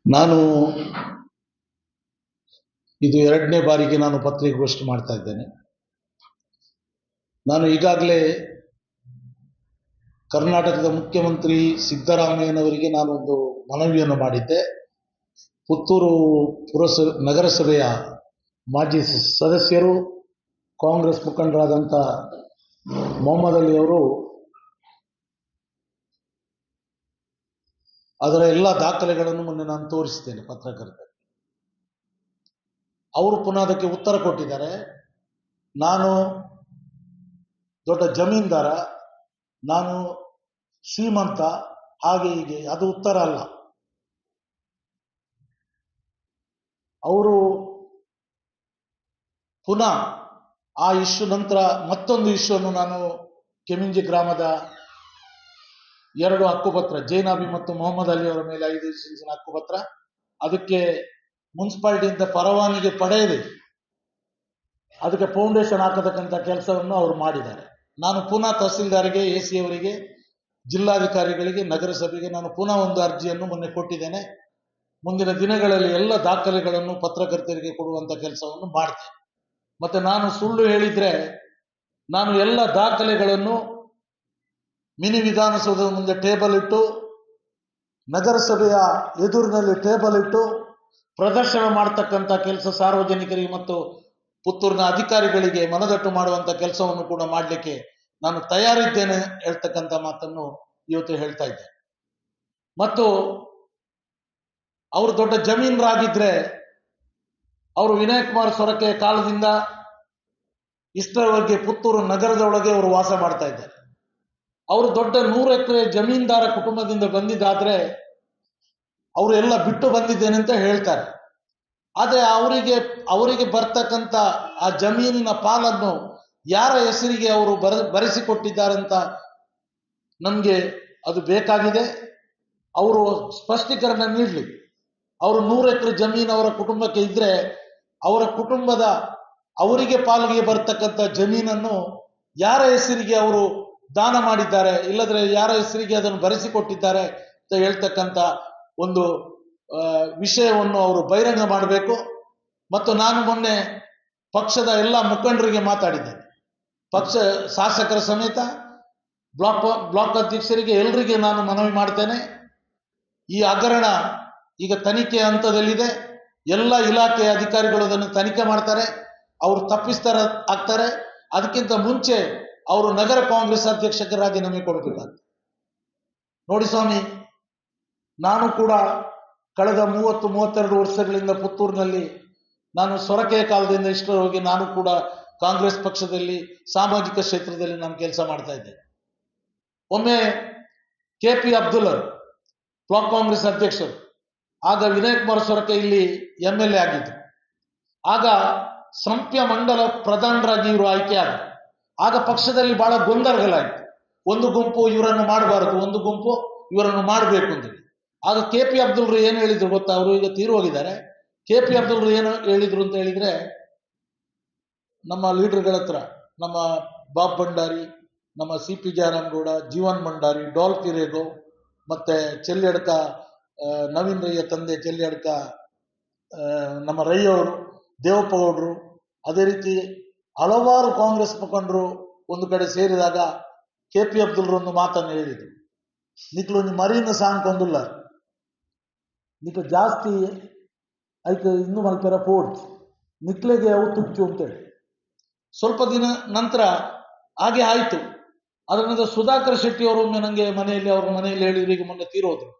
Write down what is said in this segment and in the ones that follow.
ನಾನು ಇದು ಎರಡನೇ ಬಾರಿಗೆ ನಾನು ಪತ್ರಿಕಾಗೋಷ್ಠಿ ಮಾಡ್ತಾ ಇದ್ದೇನೆ. ನಾನು ಈಗಾಗಲೇ ಕರ್ನಾಟಕದ ಮುಖ್ಯಮಂತ್ರಿ ಸಿದ್ದರಾಮಯ್ಯನವರಿಗೆ ನಾನೊಂದು ಮನವಿಯನ್ನು ಮಾಡಿದ್ದೆ. ಪುತ್ತೂರು ನಗರಸಭೆಯ ಮಾಜಿ ಸದಸ್ಯರು ಕಾಂಗ್ರೆಸ್ ಮುಖಂಡರಾದಂಥ ಮೊಹಮ್ಮದ್ ಅಲಿ ಅವರು ಅದರ ಎಲ್ಲ ದಾಖಲೆಗಳನ್ನು ಮೊನ್ನೆ ನಾನು ತೋರಿಸಿದ್ದೇನೆ ಪತ್ರಕರ್ತರಿಗೆ. ಅವರು ಪುನಃ ಅದಕ್ಕೆ ಉತ್ತರ ಕೊಟ್ಟಿದ್ದಾರೆ. ನಾನು ದೊಡ್ಡ ಜಮೀನ್ದಾರ, ನಾನು ಶ್ರೀಮಂತ, ಹಾಗೆ ಹೀಗೆ. ಅದು ಉತ್ತರ ಅಲ್ಲ. ಅವರು ಪುನಃ ಆ ಇಶ್ಯೂ ನಂತರ ಮತ್ತೊಂದು ಇಶ್ಯೂವನ್ನು ನಾನು ಕೆಮಿಂಜಿ ಗ್ರಾಮದ 2 ಹಕ್ಕುಪತ್ರ, ಜೈನಾಬಿ ಮತ್ತು ಮೊಹಮ್ಮದ್ ಅಲಿ ಅವರ ಮೇಲೆ 5 ಇಂಚಿನ ಹಕ್ಕುಪತ್ರ, ಅದಕ್ಕೆ ಮುನ್ಸಿಪಾಲಿಟಿಯಿಂದ ಪರವಾನಗಿ ಪಡೆಯದೆ ಅದಕ್ಕೆ ಫೌಂಡೇಶನ್ ಹಾಕತಕ್ಕಂಥ ಕೆಲಸವನ್ನು ಅವರು ಮಾಡಿದ್ದಾರೆ. ನಾನು ಪುನಃ ತಹಸೀಲ್ದಾರ್ಗೆ, AC ಅವರಿಗೆ, ಜಿಲ್ಲಾಧಿಕಾರಿಗಳಿಗೆ, ನಗರಸಭೆಗೆ ನಾನು ಪುನಃ ಒಂದು ಅರ್ಜಿಯನ್ನು ಮೊನ್ನೆ ಕೊಟ್ಟಿದ್ದೇನೆ. ಮುಂದಿನ ದಿನಗಳಲ್ಲಿ ಎಲ್ಲ ದಾಖಲೆಗಳನ್ನು ಪತ್ರಕರ್ತರಿಗೆ ಕೊಡುವಂಥ ಕೆಲಸವನ್ನು ಮಾಡ್ತೇನೆ. ಮತ್ತೆ ನಾನು ಸುಳ್ಳು ಹೇಳಿದ್ರೆ ನಾನು ಎಲ್ಲ ದಾಖಲೆಗಳನ್ನು ಮಿನಿ ವಿಧಾನಸೌಧದ ಮುಂದೆ ಟೇಬಲ್ ಇಟ್ಟು, ನಗರಸಭೆಯ ಎದುರಿನಲ್ಲಿ ಟೇಬಲ್ ಇಟ್ಟು ಪ್ರದರ್ಶನ ಮಾಡತಕ್ಕಂಥ ಕೆಲಸ ಸಾರ್ವಜನಿಕರಿಗೆ ಮತ್ತು ಪುತ್ತೂರಿನ ಅಧಿಕಾರಿಗಳಿಗೆ ಮನದಟ್ಟು ಮಾಡುವಂಥ ಕೆಲಸವನ್ನು ಕೂಡ ಮಾಡಲಿಕ್ಕೆ ನಾನು ತಯಾರಿದ್ದೇನೆ ಹೇಳ್ತಕ್ಕಂಥ ಮಾತನ್ನು ಇವತ್ತು ಹೇಳ್ತಾ ಇದ್ದೆ. ಮತ್ತು ಅವರು ದೊಡ್ಡ ಜಮೀನರಾಗಿದ್ರೆ ಅವರು ವಿನಯ್ ಕುಮಾರ್ ಸೊರಕೆ ಕಾಲದಿಂದ ಇಷ್ಟರವರೆಗೆ ಪುತ್ತೂರು ನಗರದೊಳಗೆ ಅವರು ವಾಸ ಮಾಡ್ತಾ ಇದ್ದಾರೆ. ಅವರು ದೊಡ್ಡ 100 ಎಕರೆ ಜಮೀನ್ದಾರ ಕುಟುಂಬದಿಂದ ಬಂದಿದ್ದಾದ್ರೆ ಅವರು ಎಲ್ಲ ಬಿಟ್ಟು ಬಂದಿದ್ದೇನೆ ಅಂತ ಹೇಳ್ತಾರೆ. ಆದರೆ ಅವರಿಗೆ ಬರ್ತಕ್ಕಂಥ ಆ ಜಮೀನಿನ ಪಾಲನ್ನು ಯಾರ ಹೆಸರಿಗೆ ಅವರು ಬರೆಸಿಕೊಟ್ಟಿದ್ದಾರೆ ಅಂತ ನಮಗೆ ಅದು ಬೇಕಾಗಿದೆ. ಅವರು ಸ್ಪಷ್ಟೀಕರಣ ನೀಡಲಿ. ಅವರು 100 ಎಕರೆ ಜಮೀನು ಅವರ ಕುಟುಂಬಕ್ಕೆ ಇದ್ರೆ ಅವರ ಕುಟುಂಬದ ಅವರಿಗೆ ಪಾಲಿಗೆ ಬರ್ತಕ್ಕಂಥ ಜಮೀನನ್ನು ಯಾರ ಹೆಸರಿಗೆ ಅವರು ದಾನ ಮಾಡಿದ್ದಾರೆ, ಇಲ್ಲದ್ರೆ ಯಾರ ಹೆಸರಿಗೆ ಅದನ್ನು ಬರೆಸಿಕೊಟ್ಟಿದ್ದಾರೆ ಅಂತ ಹೇಳ್ತಕ್ಕಂಥ ಒಂದು ವಿಷಯವನ್ನು ಅವರು ಬಹಿರಂಗ ಮಾಡಬೇಕು. ಮತ್ತು ನಾನು ಮೊನ್ನೆ ಪಕ್ಷದ ಎಲ್ಲ ಮುಖಂಡರಿಗೆ ಮಾತಾಡಿದ್ದೇನೆ. ಪಕ್ಷ ಶಾಸಕರ ಸಮೇತ ಬ್ಲಾಕ್ ಅಧ್ಯಕ್ಷರಿಗೆ ಎಲ್ಲರಿಗೆ ನಾನು ಮನವಿ ಮಾಡ್ತೇನೆ. ಈ ಹಗರಣ ಈಗ ತನಿಖೆ ಹಂತದಲ್ಲಿದೆ. ಎಲ್ಲ ಇಲಾಖೆಯ ಅಧಿಕಾರಿಗಳು ಅದನ್ನು ತನಿಖೆ ಮಾಡ್ತಾರೆ. ಅವರು ತಪ್ಪಿಸ್ತಾರ ಆಗ್ತಾರೆ. ಅದಕ್ಕಿಂತ ಮುಂಚೆ ಅವರು ನಗರ ಕಾಂಗ್ರೆಸ್ ಅಧ್ಯಕ್ಷಕ್ಕೆ ರಾಜೀನಾಮೆ ಕೊಡಬೇಕಾಗ್ತದೆ. ನೋಡಿ ಸ್ವಾಮಿ, ನಾನು ಕೂಡ ಕಳೆದ 30-32 ವರ್ಷಗಳಿಂದ ಪುತ್ತೂರಿನಲ್ಲಿ ನಾನು ಸೊರಕೆಯ ಕಾಲದಿಂದ ಇಷ್ಟರವರೆಗೆ ನಾನು ಕೂಡ ಕಾಂಗ್ರೆಸ್ ಪಕ್ಷದಲ್ಲಿ ಸಾಮಾಜಿಕ ಕ್ಷೇತ್ರದಲ್ಲಿ ನಾನು ಕೆಲಸ ಮಾಡ್ತಾ ಇದ್ದೇನೆ. ಒಮ್ಮೆ KP ಅಬ್ದುಲ್ಲರ್ ಬ್ಲಾಕ್ ಕಾಂಗ್ರೆಸ್ ಅಧ್ಯಕ್ಷರು, ಆಗ ವಿನಯ್ ಕುಮಾರ್ ಸೊರಕೆ ಇಲ್ಲಿ MLA ಆಗಿದ್ರು. ಆಗ ಸಂಪ್ಯ ಮಂಡಲ ಪ್ರಧಾನರಾಗಿ ಇವರು ಆಯ್ಕೆ ಆದರು. ಆಗ ಪಕ್ಷದಲ್ಲಿ ಬಹಳ ಗೊಂದಲಗಳಾಯಿತು. ಒಂದು ಗುಂಪು ಇವರನ್ನು ಮಾಡಬಾರದು, ಒಂದು ಗುಂಪು ಇವರನ್ನು ಮಾಡಬೇಕು ಅಂತೇಳಿ. ಆಗ KP ಅಬ್ದುಲ್ರು ಏನು ಹೇಳಿದ್ರು ಗೊತ್ತಾ? ಅವರು ಈಗ ತೀರು ಹೋಗಿದ್ದಾರೆ. KP ಅಬ್ದುಲ್ರು ಏನು ಹೇಳಿದ್ರು ಅಂತ ಹೇಳಿದ್ರೆ, ನಮ್ಮ ಲೀಡರ್ಗಳ ಹತ್ರ, ನಮ್ಮ ಬಾಬ್ ಭಂಡಾರಿ, ನಮ್ಮ CP ಜಾರನಗೌಡ, ಜೀವನ್ ಭಂಡಾರಿ, ಡಾಲ್ ಕಿರೇಗೋ, ಮತ್ತೆ ಚೆಲ್ಲಿಯಡ್ಕ ನವೀನ್ ರೈಯ ತಂದೆ ಚೆಲ್ಲಿಯಡ್ಕ ನಮ್ಮ ರೈ ಅವರು, ದೇವಪ್ಪ ಗೌಡರು, ಅದೇ ರೀತಿ ಹಲವಾರು ಕಾಂಗ್ರೆಸ್ ಮುಖಂಡರು ಒಂದು ಕಡೆ ಸೇರಿದಾಗ KP ಅಬ್ದುಲ್ರು ಒಂದು ಮಾತನ್ನು ಹೇಳಿದರು. ನಿಕ್ಲು ಮರೀನ ಸಾಂಗ್ ಕೊಂದಿಲ್ಲ, ನಿಕ್ ಜಾಸ್ತಿ ಐತೆ ಇನ್ನು ಮಲ್ಪೆರ ಪೋಡ್ಸ್ ನಿಕ್ಲೆಗೆ ಅವು ತುಚ್ಚು ಅಂತೇಳಿ. ಸ್ವಲ್ಪ ದಿನ ನಂತರ ಹಾಗೆ ಆಯಿತು. ಅದರ ನಂತರ ಸುಧಾಕರ್ ಶೆಟ್ಟಿ ಅವರು ಒಮ್ಮೆ ನನಗೆ ಅವ್ರ ಮನೆಯಲ್ಲಿ ಹೇಳಿದ್ರು, ಈಗ ಮೊನ್ನೆ ತೀರೋದ್ರು,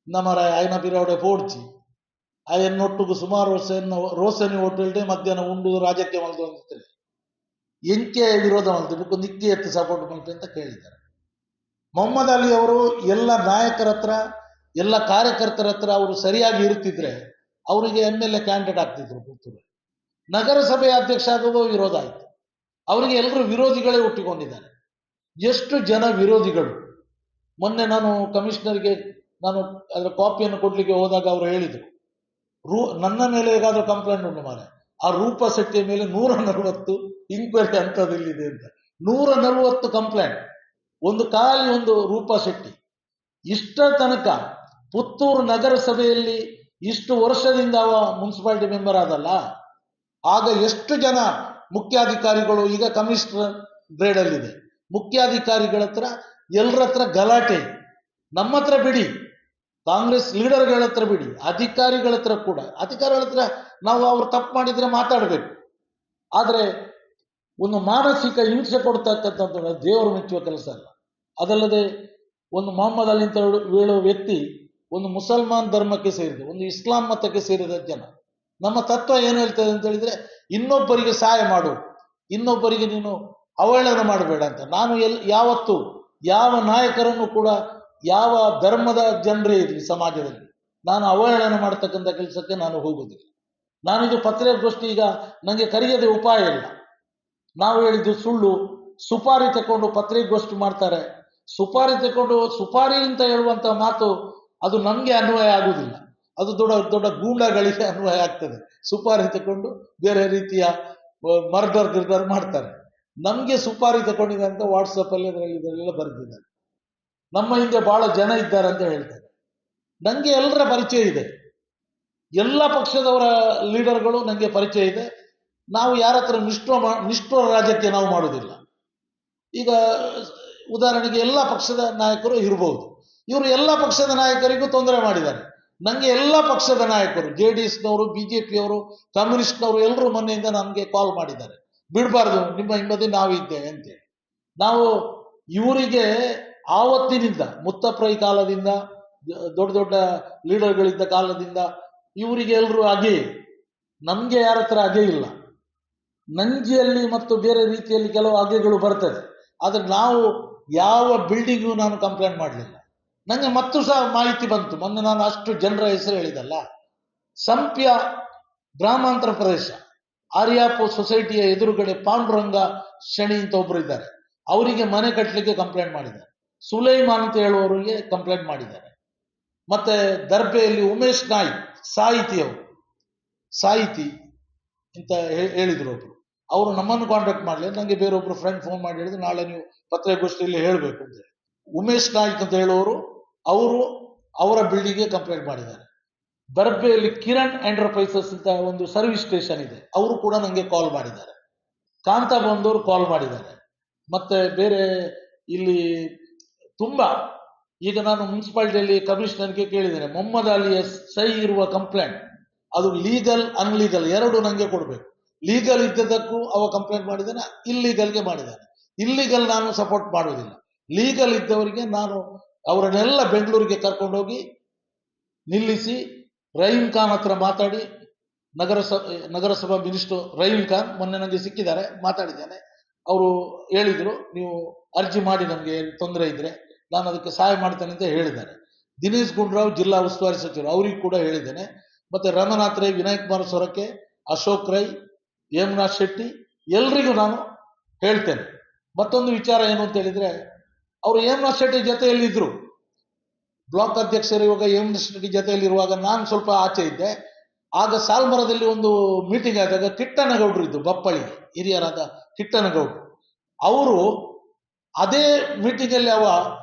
ನಮ್ಮರ ಆಯ್ನ ಬಿರಾವಡೆ ಪೋಡ್ಚಿ ಆಯನ್ನೊಟ್ಟಿಗೂ ಸುಮಾರು ರೋಸನಿ ಹೋಟೆಲ್ಡೆ ಮಧ್ಯಾಹ್ನ ಉಂಡು ರಾಜಕೀಯ ಮಲ್ದು ಅಂತೇಳಿ ಎಂಕೆ ವಿರೋಧ ಮಲ್ತು ನಿಕ್ಕಿ ಎತ್ತು ಸಪೋರ್ಟ್ ಮಾಡ್ತೆ ಅಂತ ಕೇಳಿದ್ದಾರೆ. ಮೊಹಮ್ಮದ್ ಅಲಿ ಅವರು ಎಲ್ಲ ನಾಯಕರ ಹತ್ರ, ಎಲ್ಲ ಕಾರ್ಯಕರ್ತರ ಹತ್ರ ಅವರು ಸರಿಯಾಗಿ ಇರುತ್ತಿದ್ರೆ ಅವರಿಗೆ MLA ಕ್ಯಾಂಡಿಡೇಟ್ ಆಗ್ತಿದ್ರು. ಪುತ್ತೂರು ನಗರಸಭೆ ಅಧ್ಯಕ್ಷ ಆಗುವ ವಿರೋಧ ಆಯಿತು. ಅವರಿಗೆ ಎಲ್ಲರೂ ವಿರೋಧಿಗಳೇ ಹುಟ್ಟಿಕೊಂಡಿದ್ದಾರೆ. ಎಷ್ಟು ಜನ ವಿರೋಧಿಗಳು. ಮೊನ್ನೆ ನಾನು ಕಮಿಷನರ್ಗೆ ನಾನು ಅದರ ಕಾಪಿಯನ್ನು ಕೊಡ್ಲಿಕ್ಕೆ ಹೋದಾಗ ಅವರು ಹೇಳಿದರು, ನನ್ನ ಮೇಲೆ ಹೇಗಾದ್ರೂ ಕಂಪ್ಲೇಂಟ್ ಉಂಟು ಮಾರೆ, ಆ ರೂಪ ಶೆಟ್ಟಿಯ ಮೇಲೆ 140 ಇನ್ಕ್ವೈರಿ ಹಂತದಲ್ಲಿದೆ ಅಂತ. 140 ಕಂಪ್ಲೇಂಟ್, ಒಂದು ರೂಪ ಶೆಟ್ಟಿ. ಇಷ್ಟ ತನಕ ಪುತ್ತೂರು ನಗರಸಭೆಯಲ್ಲಿ ಇಷ್ಟು ವರ್ಷದಿಂದ ಅವ ಮುನ್ಸಿಪಾಲಿಟಿ ಮೆಂಬರ್ ಆದಲ್ಲ, ಆಗ ಎಷ್ಟು ಜನ ಮುಖ್ಯಾಧಿಕಾರಿಗಳು, ಈಗ ಕಮಿಷನರ್ ಗ್ರೇಡ್ ಅಲ್ಲಿದೆ, ಮುಖ್ಯಾಧಿಕಾರಿಗಳ ಹತ್ರ ಎಲ್ಲರ ಹತ್ರ ಗಲಾಟೆ. ನಮ್ಮ ಹತ್ರ ಬಿಡಿ, ಕಾಂಗ್ರೆಸ್ ಲೀಡರ್ಗಳ ಹತ್ರ ಬಿಡಿ, ಅಧಿಕಾರಿಗಳ ಹತ್ರ ಕೂಡ, ಅಧಿಕಾರಿಗಳ ಹತ್ರ ನಾವು ಅವ್ರು ತಪ್ಪು ಮಾಡಿದ್ರೆ ಮಾತಾಡಬೇಕು. ಆದ್ರೆ ಒಂದು ಮಾನಸಿಕ ಹಿಂಸೆ ಕೊಡ್ತಕ್ಕಂಥದ್ದು ದೇವರು ಮೆಚ್ಚುವ ಕೆಲಸ ಅಲ್ಲ. ಅದಲ್ಲದೆ ಒಂದು ಮೊಹಮ್ಮದ್ ಅಲಿ ಅಂತ ಹೇಳುವ ವ್ಯಕ್ತಿ ಒಂದು ಮುಸಲ್ಮಾನ್ ಧರ್ಮಕ್ಕೆ ಸೇರಿದ, ಒಂದು ಇಸ್ಲಾಂ ಮತಕ್ಕೆ ಸೇರಿದ ಜನ. ನಮ್ಮ ತತ್ವ ಏನು ಹೇಳ್ತದೆ ಅಂತ ಹೇಳಿದ್ರೆ, ಇನ್ನೊಬ್ಬರಿಗೆ ಸಹಾಯ ಮಾಡು, ಇನ್ನೊಬ್ಬರಿಗೆ ನೀನು ಅವಹೇಳನ ಮಾಡಬೇಡ ಅಂತ. ನಾನು ಯಾವತ್ತು ಯಾವ ನಾಯಕರನ್ನು ಕೂಡ, ಯಾವ ಧರ್ಮದ ಜನರೇ ಇರಲಿ ಸಮಾಜದಲ್ಲಿ, ನಾನು ಅವಹೇಳನ ಮಾಡತಕ್ಕಂಥ ಕೆಲಸಕ್ಕೆ ನಾನು ಹೋಗುವುದಿಲ್ಲ. ನಾನಿದು ಪತ್ರಿಕಾಗೋಷ್ಠಿ ಈಗ ನನಗೆ ಕರೆಯದೆ ಉಪಾಯ ಇಲ್ಲ. ನಾವು ಹೇಳಿದ್ದು ಸುಳ್ಳು. ಸುಪಾರಿ ತಕೊಂಡು ಪತ್ರಿಕಾಗೋಷ್ಠಿ ಮಾಡ್ತಾರೆ. ಸುಪಾರಿ ತಕೊಂಡು ಸುಪಾರಿ ಅಂತ ಹೇಳುವಂತ ಮಾತು ಅದು ನಮ್ಗೆ ಅನ್ವಯ ಆಗುವುದಿಲ್ಲ. ಅದು ದೊಡ್ಡ ದೊಡ್ಡ ಗೂಂಡಗಳಿಗೆ ಅನ್ವಯ ಆಗ್ತದೆ. ಸುಪಾರಿ ತಕೊಂಡು ಬೇರೆ ರೀತಿಯ ಮರ್ಡರ್ ಮಾಡ್ತಾರೆ. ನಮ್ಗೆ ಸುಪಾರಿ ತಗೊಂಡಿದೆ ಅಂತ ವಾಟ್ಸಪ್ ಅಲ್ಲಿ ಇದರಲ್ಲೆಲ್ಲ ಬರೆದಿದ್ದಾರೆ. ನಮ್ಮ ಹಿಂದೆ ಬಹಳ ಜನ ಇದ್ದಾರೆ ಅಂತ ಹೇಳ್ತಾರೆ. ನಂಗೆ ಎಲ್ಲರ ಪರಿಚಯ ಇದೆ, ಎಲ್ಲ ಪಕ್ಷದವರ ಲೀಡರ್ಗಳು ನಂಗೆ ಪರಿಚಯ ಇದೆ. ನಾವು ಯಾರ ಹತ್ರ ನಿಷ್ಠುರ ರಾಜಕೀಯ ನಾವು ಮಾಡುವುದಿಲ್ಲ. ಈಗ ಉದಾಹರಣೆಗೆ ಎಲ್ಲ ಪಕ್ಷದ ನಾಯಕರು ಇರಬಹುದು, ಇವರು ಎಲ್ಲ ಪಕ್ಷದ ನಾಯಕರಿಗೂ ತೊಂದರೆ ಮಾಡಿದ್ದಾರೆ. ನಂಗೆ ಎಲ್ಲ ಪಕ್ಷದ ನಾಯಕರು, JDSನವರು, BJPಯವರು, ಕಮ್ಯುನಿಸ್ಟ್ನವರು ಎಲ್ಲರೂ ಮೊನ್ನೆಯಿಂದ ನಮಗೆ ಕಾಲ್ ಮಾಡಿದ್ದಾರೆ. ಬಿಡಬಾರ್ದು, ನಿಮ್ಮ ಹಿಂಬದಿ ನಾವು ಇದ್ದೇವೆ ಅಂತೇಳಿ. ನಾವು ಇವರಿಗೆ ಆವತ್ತಿನಿಂದ, ಮುತ್ತಪ್ರೈ ಕಾಲದಿಂದ, ದೊಡ್ಡ ದೊಡ್ಡ ಲೀಡರ್ಗಳಿದ್ದ ಕಾಲದಿಂದ ಇವರಿಗೆ ಎಲ್ಲರೂ ಹಾಗೆ, ನಮ್ಗೆ ಯಾರ ಹತ್ರ ಹಾಗೆ ಇಲ್ಲ. ನಂಜಿಯಲ್ಲಿ ಮತ್ತು ಬೇರೆ ರೀತಿಯಲ್ಲಿ ಕೆಲವು ಹಾಗೆಗಳು ಬರ್ತದೆ. ಆದ್ರೆ ನಾವು ಯಾವ ಬಿಲ್ಡಿಂಗು ನಾನು ಕಂಪ್ಲೇಂಟ್ ಮಾಡಲಿಲ್ಲ. ನನಗೆ ಮತ್ತು ಸಹ ಮಾಹಿತಿ ಬಂತು, ಮೊನ್ನೆ ನಾನು ಅಷ್ಟು ಜನರ ಹೆಸರು ಹೇಳಿದಲ್ಲ. ಸಂಪ್ಯ ಗ್ರಾಮಾಂತರ ಪ್ರದೇಶ ಆರ್ಯಾಪು ಸೊಸೈಟಿಯ ಎದುರುಗಡೆ ಪಾಂಡುರಂಗ ಶಣಿ ಅಂತ ಒಬ್ರು ಇದ್ದಾರೆ, ಅವರಿಗೆ ಮನೆ ಕಟ್ಟಲಿಕ್ಕೆ ಕಂಪ್ಲೇಂಟ್ ಮಾಡಿದ್ದಾರೆ. ಸುಲೈಮಾನ್ ಅಂತ ಹೇಳುವವರಿಗೆ ಕಂಪ್ಲೇಂಟ್ ಮಾಡಿದ್ದಾರೆ. ಮತ್ತೆ ದರ್ಬೆಯಲ್ಲಿ ಉಮೇಶ್ ನಾಯ್ಕ್ ಸಾಹಿತಿ ಅಂತ ಹೇಳಿದ್ರು ಒಬ್ರು, ಅವರು ನಮ್ಮನ್ನು ಕಾಂಟ್ಯಾಕ್ಟ್ ಮಾಡಲಿ. ನನಗೆ ಬೇರೊಬ್ರು ಫ್ರೆಂಡ್ ಫೋನ್ ಮಾಡಿ ಹೇಳಿದ್ರು, ನಾಳೆ ನೀವು ಪತ್ರಿಕಾಗೋಷ್ಠಿಯಲ್ಲಿ ಹೇಳಬೇಕು ಅಂತ ಹೇಳಿ. ಉಮೇಶ್ ನಾಯ್ಕ್ ಅಂತ ಹೇಳುವವರು, ಅವರು ಅವರ ಬಿಲ್ಡಿಂಗ್ಗೆ ಕಂಪ್ಲೇಂಟ್ ಮಾಡಿದ್ದಾರೆ. ದರ್ಬೆಯಲ್ಲಿ ಕಿರಣ್ ಎಂಟರ್ಪ್ರೈಸಸ್ ಅಂತ ಒಂದು ಸರ್ವಿಸ್ ಸ್ಟೇಷನ್ ಇದೆ, ಅವರು ಕೂಡ ನನಗೆ ಕಾಲ್ ಮಾಡಿದ್ದಾರೆ. ಕಾಂತಾ ಬಂದವರು ಕಾಲ್ ಮಾಡಿದ್ದಾರೆ. ಮತ್ತೆ ಬೇರೆ ಇಲ್ಲಿ ತುಂಬಾ, ಈಗ ನಾನು ಮುನ್ಸಿಪಾಲಿಟಿಯಲ್ಲಿ ಕಮಿಷನರ್ಗೆ ಕೇಳಿದ್ದೇನೆ, ಮೊಹಮ್ಮದ್ ಅಲಿಯ ಸಹಿ ಇರುವ ಕಂಪ್ಲೇಂಟ್ ಅದು ಲೀಗಲ್ ಅನ್ಲೀಗಲ್ ಎರಡು ನನಗೆ ಕೊಡಬೇಕು. ಲೀಗಲ್ ಇದ್ದದಕ್ಕೂ ಅವ ಕಂಪ್ಲೇಂಟ್ ಮಾಡಿದ್ದಾನೆ, ಇಲ್ಲೀಗಲ್ಗೆ ಮಾಡಿದ್ದಾನೆ. ಇಲ್ಲೀಗಲ್ ನಾನು ಸಪೋರ್ಟ್ ಮಾಡುವುದಿಲ್ಲ. ಲೀಗಲ್ ಇದ್ದವರಿಗೆ ನಾನು ಅವರನ್ನೆಲ್ಲ ಬೆಂಗಳೂರಿಗೆ ಕರ್ಕೊಂಡೋಗಿ ನಿಲ್ಲಿಸಿ ರಹೀಂ ಖಾನ್ ಹತ್ರ ಮಾತಾಡಿ, ನಗರಸಭಾ ಮಿನಿಸ್ಟರ್ ರಹೀಂ ಖಾನ್ ಮೊನ್ನೆ ನನಗೆ ಸಿಕ್ಕಿದ್ದಾರೆ, ಮಾತಾಡಿದ್ದೇನೆ. ಅವರು ಹೇಳಿದ್ರು, ನೀವು ಅರ್ಜಿ ಮಾಡಿ ನಮಗೆ ತೊಂದರೆ ಇದ್ರೆ ನಾನು ಅದಕ್ಕೆ ಸಹಾಯ ಮಾಡ್ತೇನೆ ಅಂತ ಹೇಳಿದ್ದಾರೆ. ದಿನೇಶ್ ಗುಂಡೂರಾವ್ ಜಿಲ್ಲಾ ಉಸ್ತುವಾರಿ ಸಚಿವರು, ಅವರಿಗೂ ಕೂಡ ಹೇಳಿದ್ದೇನೆ. ಮತ್ತೆ ರಮನಾಥ್ ರೈ, ವಿನಯ್ ಕುಮಾರ್ ಸೊರಕೆ, ಅಶೋಕ್ ರೈ, ಹೇಮನಾಥ್ ಶೆಟ್ಟಿ ಎಲ್ರಿಗೂ ನಾನು ಹೇಳ್ತೇನೆ. ಮತ್ತೊಂದು ವಿಚಾರ ಏನು ಅಂತ ಹೇಳಿದ್ರೆ, ಅವರು ಹೇಮನಾಥ್ ಶೆಟ್ಟಿ ಜೊತೆಯಲ್ಲಿದ್ರು, ಬ್ಲಾಕ್ ಅಧ್ಯಕ್ಷರು ಇವಾಗ ಹೇಮನಾಥ್ ಶೆಟ್ಟಿ ಜೊತೆಯಲ್ಲಿರುವಾಗ ನಾನು ಸ್ವಲ್ಪ ಆಚೆ ಇದ್ದೆ. ಆಗ ಸಾಲ್ಮರದಲ್ಲಿ ಒಂದು ಮೀಟಿಂಗ್ ಆದಾಗ ಕಿಟ್ಟನಗೌಡರು ಇದ್ದು, ಬಪ್ಪಳಿಗೆ ಹಿರಿಯರಾದ ಕಿಟ್ಟನಗೌಡರು, ಅವರು ಅದೇ ಮೀಟಿಂಗ್ ಅಲ್ಲಿ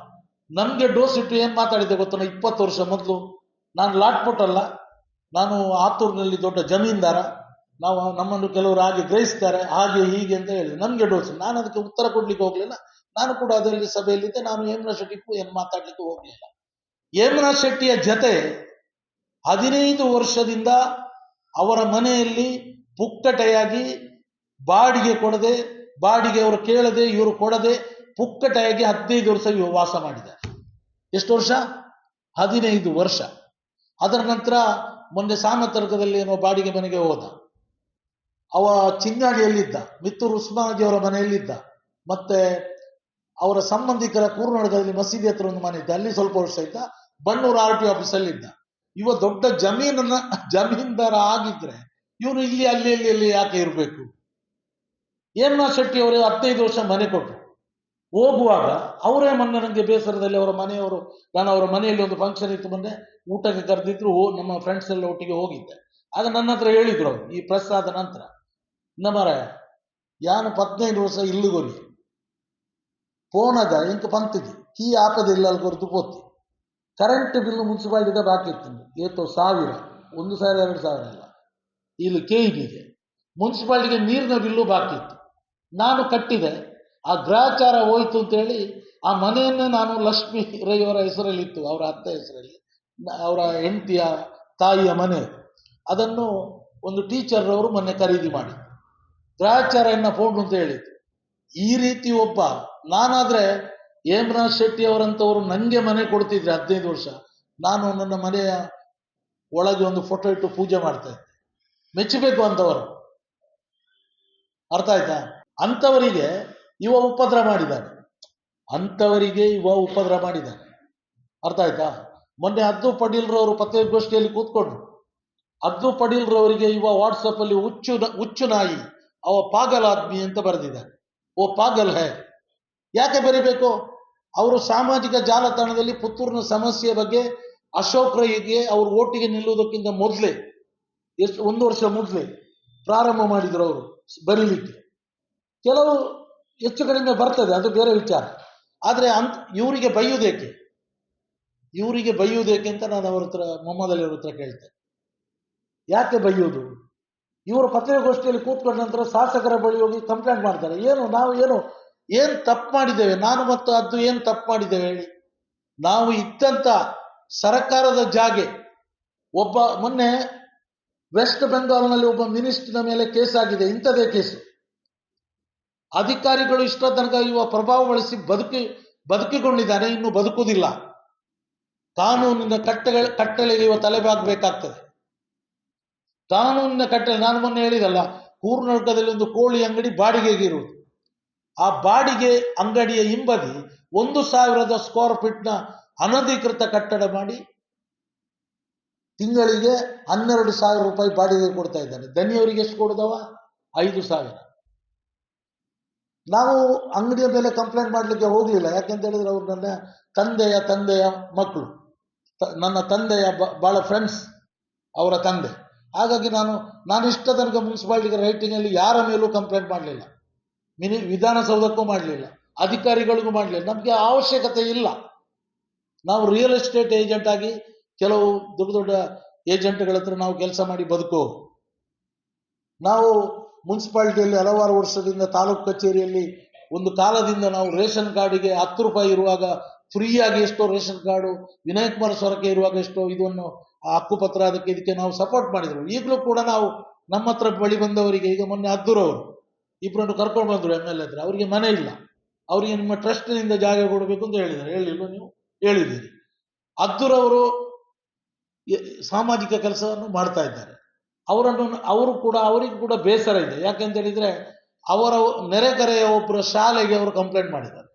ನಮ್ಗೆ ಡೋಸ್ ಇಟ್ಟು ಏನ್ ಮಾತಾಡಿದ್ದೆ ಗೊತ್ತ, 20 ವರ್ಷ ಮೊದಲು ನಾನು ಲಾಟ್ಪುಟ್ ಅಲ್ಲ, ನಾನು ಆತೂರಿನಲ್ಲಿ ದೊಡ್ಡ ಜಮೀನ್ದಾರ, ನಮ್ಮನ್ನು ಕೆಲವರು ಹಾಗೆ ಗ್ರಹಿಸ್ತಾರೆ, ಹಾಗೆ ಹೀಗೆ ಅಂತ ಹೇಳಿದೆ. ನಮ್ಗೆ ಡೋಸ್, ನಾನು ಅದಕ್ಕೆ ಉತ್ತರ ಕೊಡ್ಲಿಕ್ಕೆ ಹೋಗ್ಲಿಲ್ಲ. ನಾನು ಕೂಡ ಅದರಲ್ಲಿ ಸಭೆಯಲ್ಲಿದ್ದೆ. ನಾನು ಹೇಮನಾಥ್ ಶೆಟ್ಟಿಗೂ ಏನು ಮಾತಾಡ್ಲಿಕ್ಕೆ ಹೋಗ್ಲಿಲ್ಲ. ಹೇಮನಾಥ್ ಶೆಟ್ಟಿಯ ಜೊತೆ 15 ವರ್ಷದಿಂದ ಅವರ ಮನೆಯಲ್ಲಿ ಪುಕ್ಕಟೆಯಾಗಿ ಬಾಡಿಗೆ ಕೊಡದೆ, ಬಾಡಿಗೆ ಅವರು ಕೇಳದೆ, ಇವರು ಕೊಡದೆ, ಪುಕ್ಕಟೆಯಾಗಿ 15 ವರ್ಷ ವಾಸ ಮಾಡಿದ್ದಾರೆ. ಎಷ್ಟು ವರ್ಷ? 15 ವರ್ಷ. ಅದರ ನಂತರ ಮೊನ್ನೆ ಸಾಮತರ್ಕದಲ್ಲಿ ಏನೋ ಬಾಡಿಗೆ ಮನೆಗೆ ಹೋದ. ಅವ ಚಿಂಗಾಡಿಯಲ್ಲಿದ್ದ, ಮಿತ್ತೂರು ಉಸ್ಮಾನಜಿ ಅವರ ಮನೆಯಲ್ಲಿದ್ದ. ಮತ್ತೆ ಅವರ ಸಂಬಂಧಿಕರ ಕೂರ್ನಾಟಕದಲ್ಲಿ ಮಸೀದಿ ಹತ್ರ ಒಂದು ಮನೆ ಇದ್ದ, ಅಲ್ಲಿ ಸ್ವಲ್ಪ ವರ್ಷ ಇದ್ದ. ಬಣ್ಣೂರು RTO ಆಫೀಸಲ್ಲಿ ಇದ್ದ. ಇವ ದೊಡ್ಡ ಜಮೀನ್ದಾರ ಆಗಿದ್ರೆ ಇವನು ಇಲ್ಲಿ ಅಲ್ಲಿ ಯಾಕೆ ಇರಬೇಕು? ಹೇಮನಾಥ್ ಶೆಟ್ಟಿ ಅವರೇ 15 ವರ್ಷ ಮನೆ ಕೊಟ್ಟರು. ಹೋಗುವಾಗ ಅವರೇ ಮೊನ್ನೆ ನನಗೆ ಬೇಸರದಲ್ಲಿ ಅವರ ಮನೆಯವರು, ನಾನು ಅವರ ಮನೆಯಲ್ಲಿ ಒಂದು ಫಂಕ್ಷನ್ ಇತ್ತು, ಮೊನ್ನೆ ಊಟಕ್ಕೆ ಕರೆದಿದ್ರು, ನಮ್ಮ ಫ್ರೆಂಡ್ಸ್ ಎಲ್ಲ ಒಟ್ಟಿಗೆ ಹೋಗಿದ್ದೆ. ಆಗ ನನ್ನ ಹತ್ರ ಹೇಳಿದ್ರು ಅವರು, ಈ ಪ್ರೆಸ್ ಆದ ನಂತರ, ನಮ್ಮರ ಯಾನು 15 ವರ್ಷ ಇಲ್ಲುಗೊರಿ ಪೋನದ ಇಂಕ ಪಂತಿದ್ದಿ ಕೀ ಆಪದಿಲ್ಲ ಅಲ್ಲಿ ಕೊರತು ಪೋತಿ ಕರೆಂಟ್ ಬಿಲ್ ಮುನ್ಸಿಪಾಲಿಟಿದ ಬಾಕಿ ಇತ್ತು ಏತು 1000, 1,000 2,000 ಅಲ್ಲ, ಇಲ್ಲಿ KEBಗೆ ಮುನ್ಸಿಪಾಲಿಟಿಗೆ ನೀರಿನ ಬಿಲ್ಲು ಬಾಕಿ ಇತ್ತು. ನಾನು ಕಟ್ಟಿದೆ, ಆ ಗ್ರಹಚಾರ ಹೋಯ್ತು ಅಂತೇಳಿ ಆ ಮನೆಯನ್ನೇ ನಾನು ಲಕ್ಷ್ಮೀ ರೈಯವರ ಹೆಸರಲ್ಲಿ ಇತ್ತು, ಅವರ ಅತ್ತೆ ಹೆಸರಲ್ಲಿ, ಅವರ ಹೆಂಡತಿಯ ತಾಯಿಯ ಮನೆ, ಅದನ್ನು ಒಂದು ಟೀಚರ್ ಅವರು ಮೊನ್ನೆ ಖರೀದಿ ಮಾಡಿ ಗ್ರಹಚಾರ ಎನ್ನ ಫೋನ್ ಅಂತ ಹೇಳಿದ್ದು. ಈ ರೀತಿ ಒಬ್ಬ, ನಾನಾದ್ರೆ ಹೇಮರಾಜ್ ಶೆಟ್ಟಿ ಅವರಂತವರು ನನಗೆ ಮನೆ ಕೊಡ್ತಿದ್ರೆ 15 ವರ್ಷ, ನಾನು ನನ್ನ ಮನೆಯ ಒಳಗೆ ಒಂದು ಫೋಟೋ ಇಟ್ಟು ಪೂಜೆ ಮಾಡ್ತಾ ಇದ್ದೆ. ಮೆಚ್ಚಬೇಕು ಅಂತವರು, ಅರ್ಥ ಆಯ್ತಾ? ಅಂಥವರಿಗೆ ಇವ ಉಪದ್ರ ಮಾಡಿದ್ದಾನೆ, ಅಂಥವರಿಗೆ ಇವ ಉಪದ್ರ ಮಾಡಿದ್ದಾನೆ, ಅರ್ಥ ಆಯ್ತಾ? ಮೊನ್ನೆ ಅದ್ದು ಪಡೀಲ್ರವರು ಪತ್ರಿಕಾಗೋಷ್ಠಿಯಲ್ಲಿ ಕೂತ್ಕೊಂಡ್ರು. ಅದ್ದು ಪಡೀಲ್ರವರಿಗೆ ಇವ ವಾಟ್ಸಪ್ ಅಲ್ಲಿ ಹುಚ್ಚು ನಾಯಿ, ಅವ ಪಾಗಲ್ ಆದ್ಮಿ ಅಂತ ಬರೆದಿದ್ದಾನೆ. ಓ ಪಾಗಲ್ ಹೇ, ಯಾಕೆ ಬರೀಬೇಕು? ಅವರು ಸಾಮಾಜಿಕ ಜಾಲತಾಣದಲ್ಲಿ ಪುತ್ತೂರಿನ ಸಮಸ್ಯೆ ಬಗ್ಗೆ ಅಶೋಕ್ ರೈಗೆ ಅವರು ಓಟಿಗೆ ನಿಲ್ಲುವುದಕ್ಕಿಂತ ಮೊದಲೇ, 1 ವರ್ಷ ಮೊದಲೇ ಪ್ರಾರಂಭ ಮಾಡಿದ್ರು ಅವರು ಬರೀಲಿಕ್ಕೆ. ಕೆಲವು ಹೆಚ್ಚು ಕಡಿಮೆ ಬರ್ತದೆ, ಅದು ಬೇರೆ ವಿಚಾರ. ಆದರೆ ಇವರಿಗೆ ಬೈಯುವುದೇಕೆ, ಇವರಿಗೆ ಬೈಯುವುದೇಕೆ ಅಂತ ನಾನು ಅವ್ರ ಹತ್ರ, ಮೊಹಮ್ಮದ್ ಅಲಿ ಅವ್ರ ಹತ್ರ ಕೇಳ್ತೇನೆ. ಯಾಕೆ ಬೈಯುವುದು? ಇವರು ಪತ್ರಿಕಾಗೋಷ್ಠಿಯಲ್ಲಿ ಕೂತ್ಕೊಂಡ ನಂತರ ಶಾಸಕರ ಬಳಿ ಹೋಗಿ ಕಂಪ್ಲೇಂಟ್ ಮಾಡ್ತಾರೆ. ನಾವು ಏನು ತಪ್ಪು ಮಾಡಿದ್ದೇವೆ, ನಾನು ಮತ್ತು ಅದು ಏನು ತಪ್ಪು ಮಾಡಿದ್ದೇವೆ ಹೇಳಿ? ನಾವು ಇದ್ದಂತ ಸರ್ಕಾರದ ಜಾಗೆ, ಒಬ್ಬ ಮೊನ್ನೆ ವೆಸ್ಟ್ ಬೆಂಗಾಲ್ನಲ್ಲಿ ಒಬ್ಬ ಮಿನಿಸ್ಟರ್ನ ಮೇಲೆ ಕೇಸ್ ಆಗಿದೆ, ಇಂಥದೇ ಕೇಸು. ಅಧಿಕಾರಿಗಳು ಇಷ್ಟ ತನಕ ಇವ ಪ್ರಭಾವ ಬಳಸಿ ಬದುಕಿಕೊಂಡಿದ್ದಾನೆ, ಇನ್ನು ಬದುಕುವುದಿಲ್ಲ. ಕಾನೂನಿನ ಕಟ್ಟಳೆಗೆ ಇವ ತಲೆಬಾಗಬೇಕಾಗ್ತದೆ. ಕಾನೂನಿನ ಕಟ್ಟಳೆ, ನಾನು ಮೊನ್ನೆ ಹೇಳಿದಲ್ಲ, ಕೂರ್ನಡ್ಕದಲ್ಲಿ ಒಂದು ಕೋಳಿ ಅಂಗಡಿ ಬಾಡಿಗೆಗೆ ಇರುವುದು. ಆ ಬಾಡಿಗೆ ಅಂಗಡಿಯ ಹಿಂಬದಿ 1,000 ಸ್ಕ್ವೇರ್ ಫೀಟ್ನ ಅನಧಿಕೃತ ಕಟ್ಟಡ ಮಾಡಿ ತಿಂಗಳಿಗೆ 12,000 ರೂಪಾಯಿ ಬಾಡಿಗೆ ಕೊಡ್ತಾ ಇದ್ದಾನೆ. ದನಿಯವರಿಗೆ ಎಷ್ಟು ಕೊಡುದವ? 5,000. ನಾವು ಅಂಗಡಿಯ ಮೇಲೆ ಕಂಪ್ಲೇಂಟ್ ಮಾಡಲಿಕ್ಕೆ ಹೋಗಲಿಲ್ಲ. ಯಾಕೆಂತ ಹೇಳಿದ್ರೆ ಅವರು ನನ್ನ ತಂದೆಯ ಮಕ್ಕಳು, ನನ್ನ ತಂದೆಯ ಬಹಳ ಫ್ರೆಂಡ್ಸ್, ಅವರ ತಂದೆ. ಹಾಗಾಗಿ ನಾನು ಇಷ್ಟ ತನಕ ಮುನ್ಸಿಪಾಲಿಟಿಗೆ ರೈಟಿಂಗಲ್ಲಿ ಯಾರ ಮೇಲೂ ಕಂಪ್ಲೇಂಟ್ ಮಾಡಲಿಲ್ಲ, ವಿಧಾನಸೌಧಕ್ಕೂ ಮಾಡಲಿಲ್ಲ, ಅಧಿಕಾರಿಗಳಿಗೂ ಮಾಡಲಿಲ್ಲ. ನಮಗೆ ಅವಶ್ಯಕತೆ ಇಲ್ಲ. ನಾವು ರಿಯಲ್ ಎಸ್ಟೇಟ್ ಏಜೆಂಟ್ ಆಗಿ ಕೆಲವು ದೊಡ್ಡ ದೊಡ್ಡ ಏಜೆಂಟ್ಗಳ ಹತ್ರ ನಾವು ಕೆಲಸ ಮಾಡಿ ಬದುಕೋ. ನಾವು ಮುನ್ಸಿಪಾಲಿಟಿಯಲ್ಲಿ ಹಲವಾರು ವರ್ಷದಿಂದ ತಾಲೂಕು ಕಚೇರಿಯಲ್ಲಿ ಒಂದು ಕಾಲದಿಂದ ನಾವು ರೇಷನ್ ಕಾರ್ಡಿಗೆ 10 ರೂಪಾಯಿ ಇರುವಾಗ ಫ್ರೀಯಾಗಿ ಎಷ್ಟೋ ರೇಷನ್ ಕಾರ್ಡು, ವಿನಯ್ ಕುಮಾರ್ ಸೊರಕೆ ಇರುವಾಗ ಎಷ್ಟೋ ಇದನ್ನು ಹಕ್ಕುಪತ್ರ ಇದಕ್ಕೆ ನಾವು ಸಪೋರ್ಟ್ ಮಾಡಿದ್ರು. ಈಗಲೂ ಕೂಡ ನಾವು ನಮ್ಮ ಹತ್ರ ಬಳಿ ಬಂದವರಿಗೆ, ಈಗ ಮೊನ್ನೆ ಅದ್ದೂರವರು ಇಬ್ಬರನ್ನು ಕರ್ಕೊಂಡು ಬಂದರು MLA ಹತ್ರ, ಅವರಿಗೆ ಮನೆ ಇಲ್ಲ, ಅವರಿಗೆ ನಿಮ್ಮ ಟ್ರಸ್ಟ್ನಿಂದ ಜಾಗ ಕೊಡಬೇಕು ಅಂತ ಹೇಳಿದ್ದಾರೆ. ಹೇಳಿಲ್ಲ? ನೀವು ಹೇಳಿದ್ದೀರಿ. ಅದ್ದೂರವರು ಸಾಮಾಜಿಕ ಕೆಲಸವನ್ನು ಮಾಡ್ತಾ ಇದ್ದಾರೆ. ಅವರಿಗೂ ಕೂಡ ಬೇಸರ ಇದೆ. ಯಾಕೆಂತ ಹೇಳಿದ್ರೆ ಅವರ ನೆರೆಕರೆಯ ಒಬ್ಬರ ಶಾಲೆಗೆ ಅವರು ಕಂಪ್ಲೇಂಟ್ ಮಾಡಿದ್ದಾರೆ,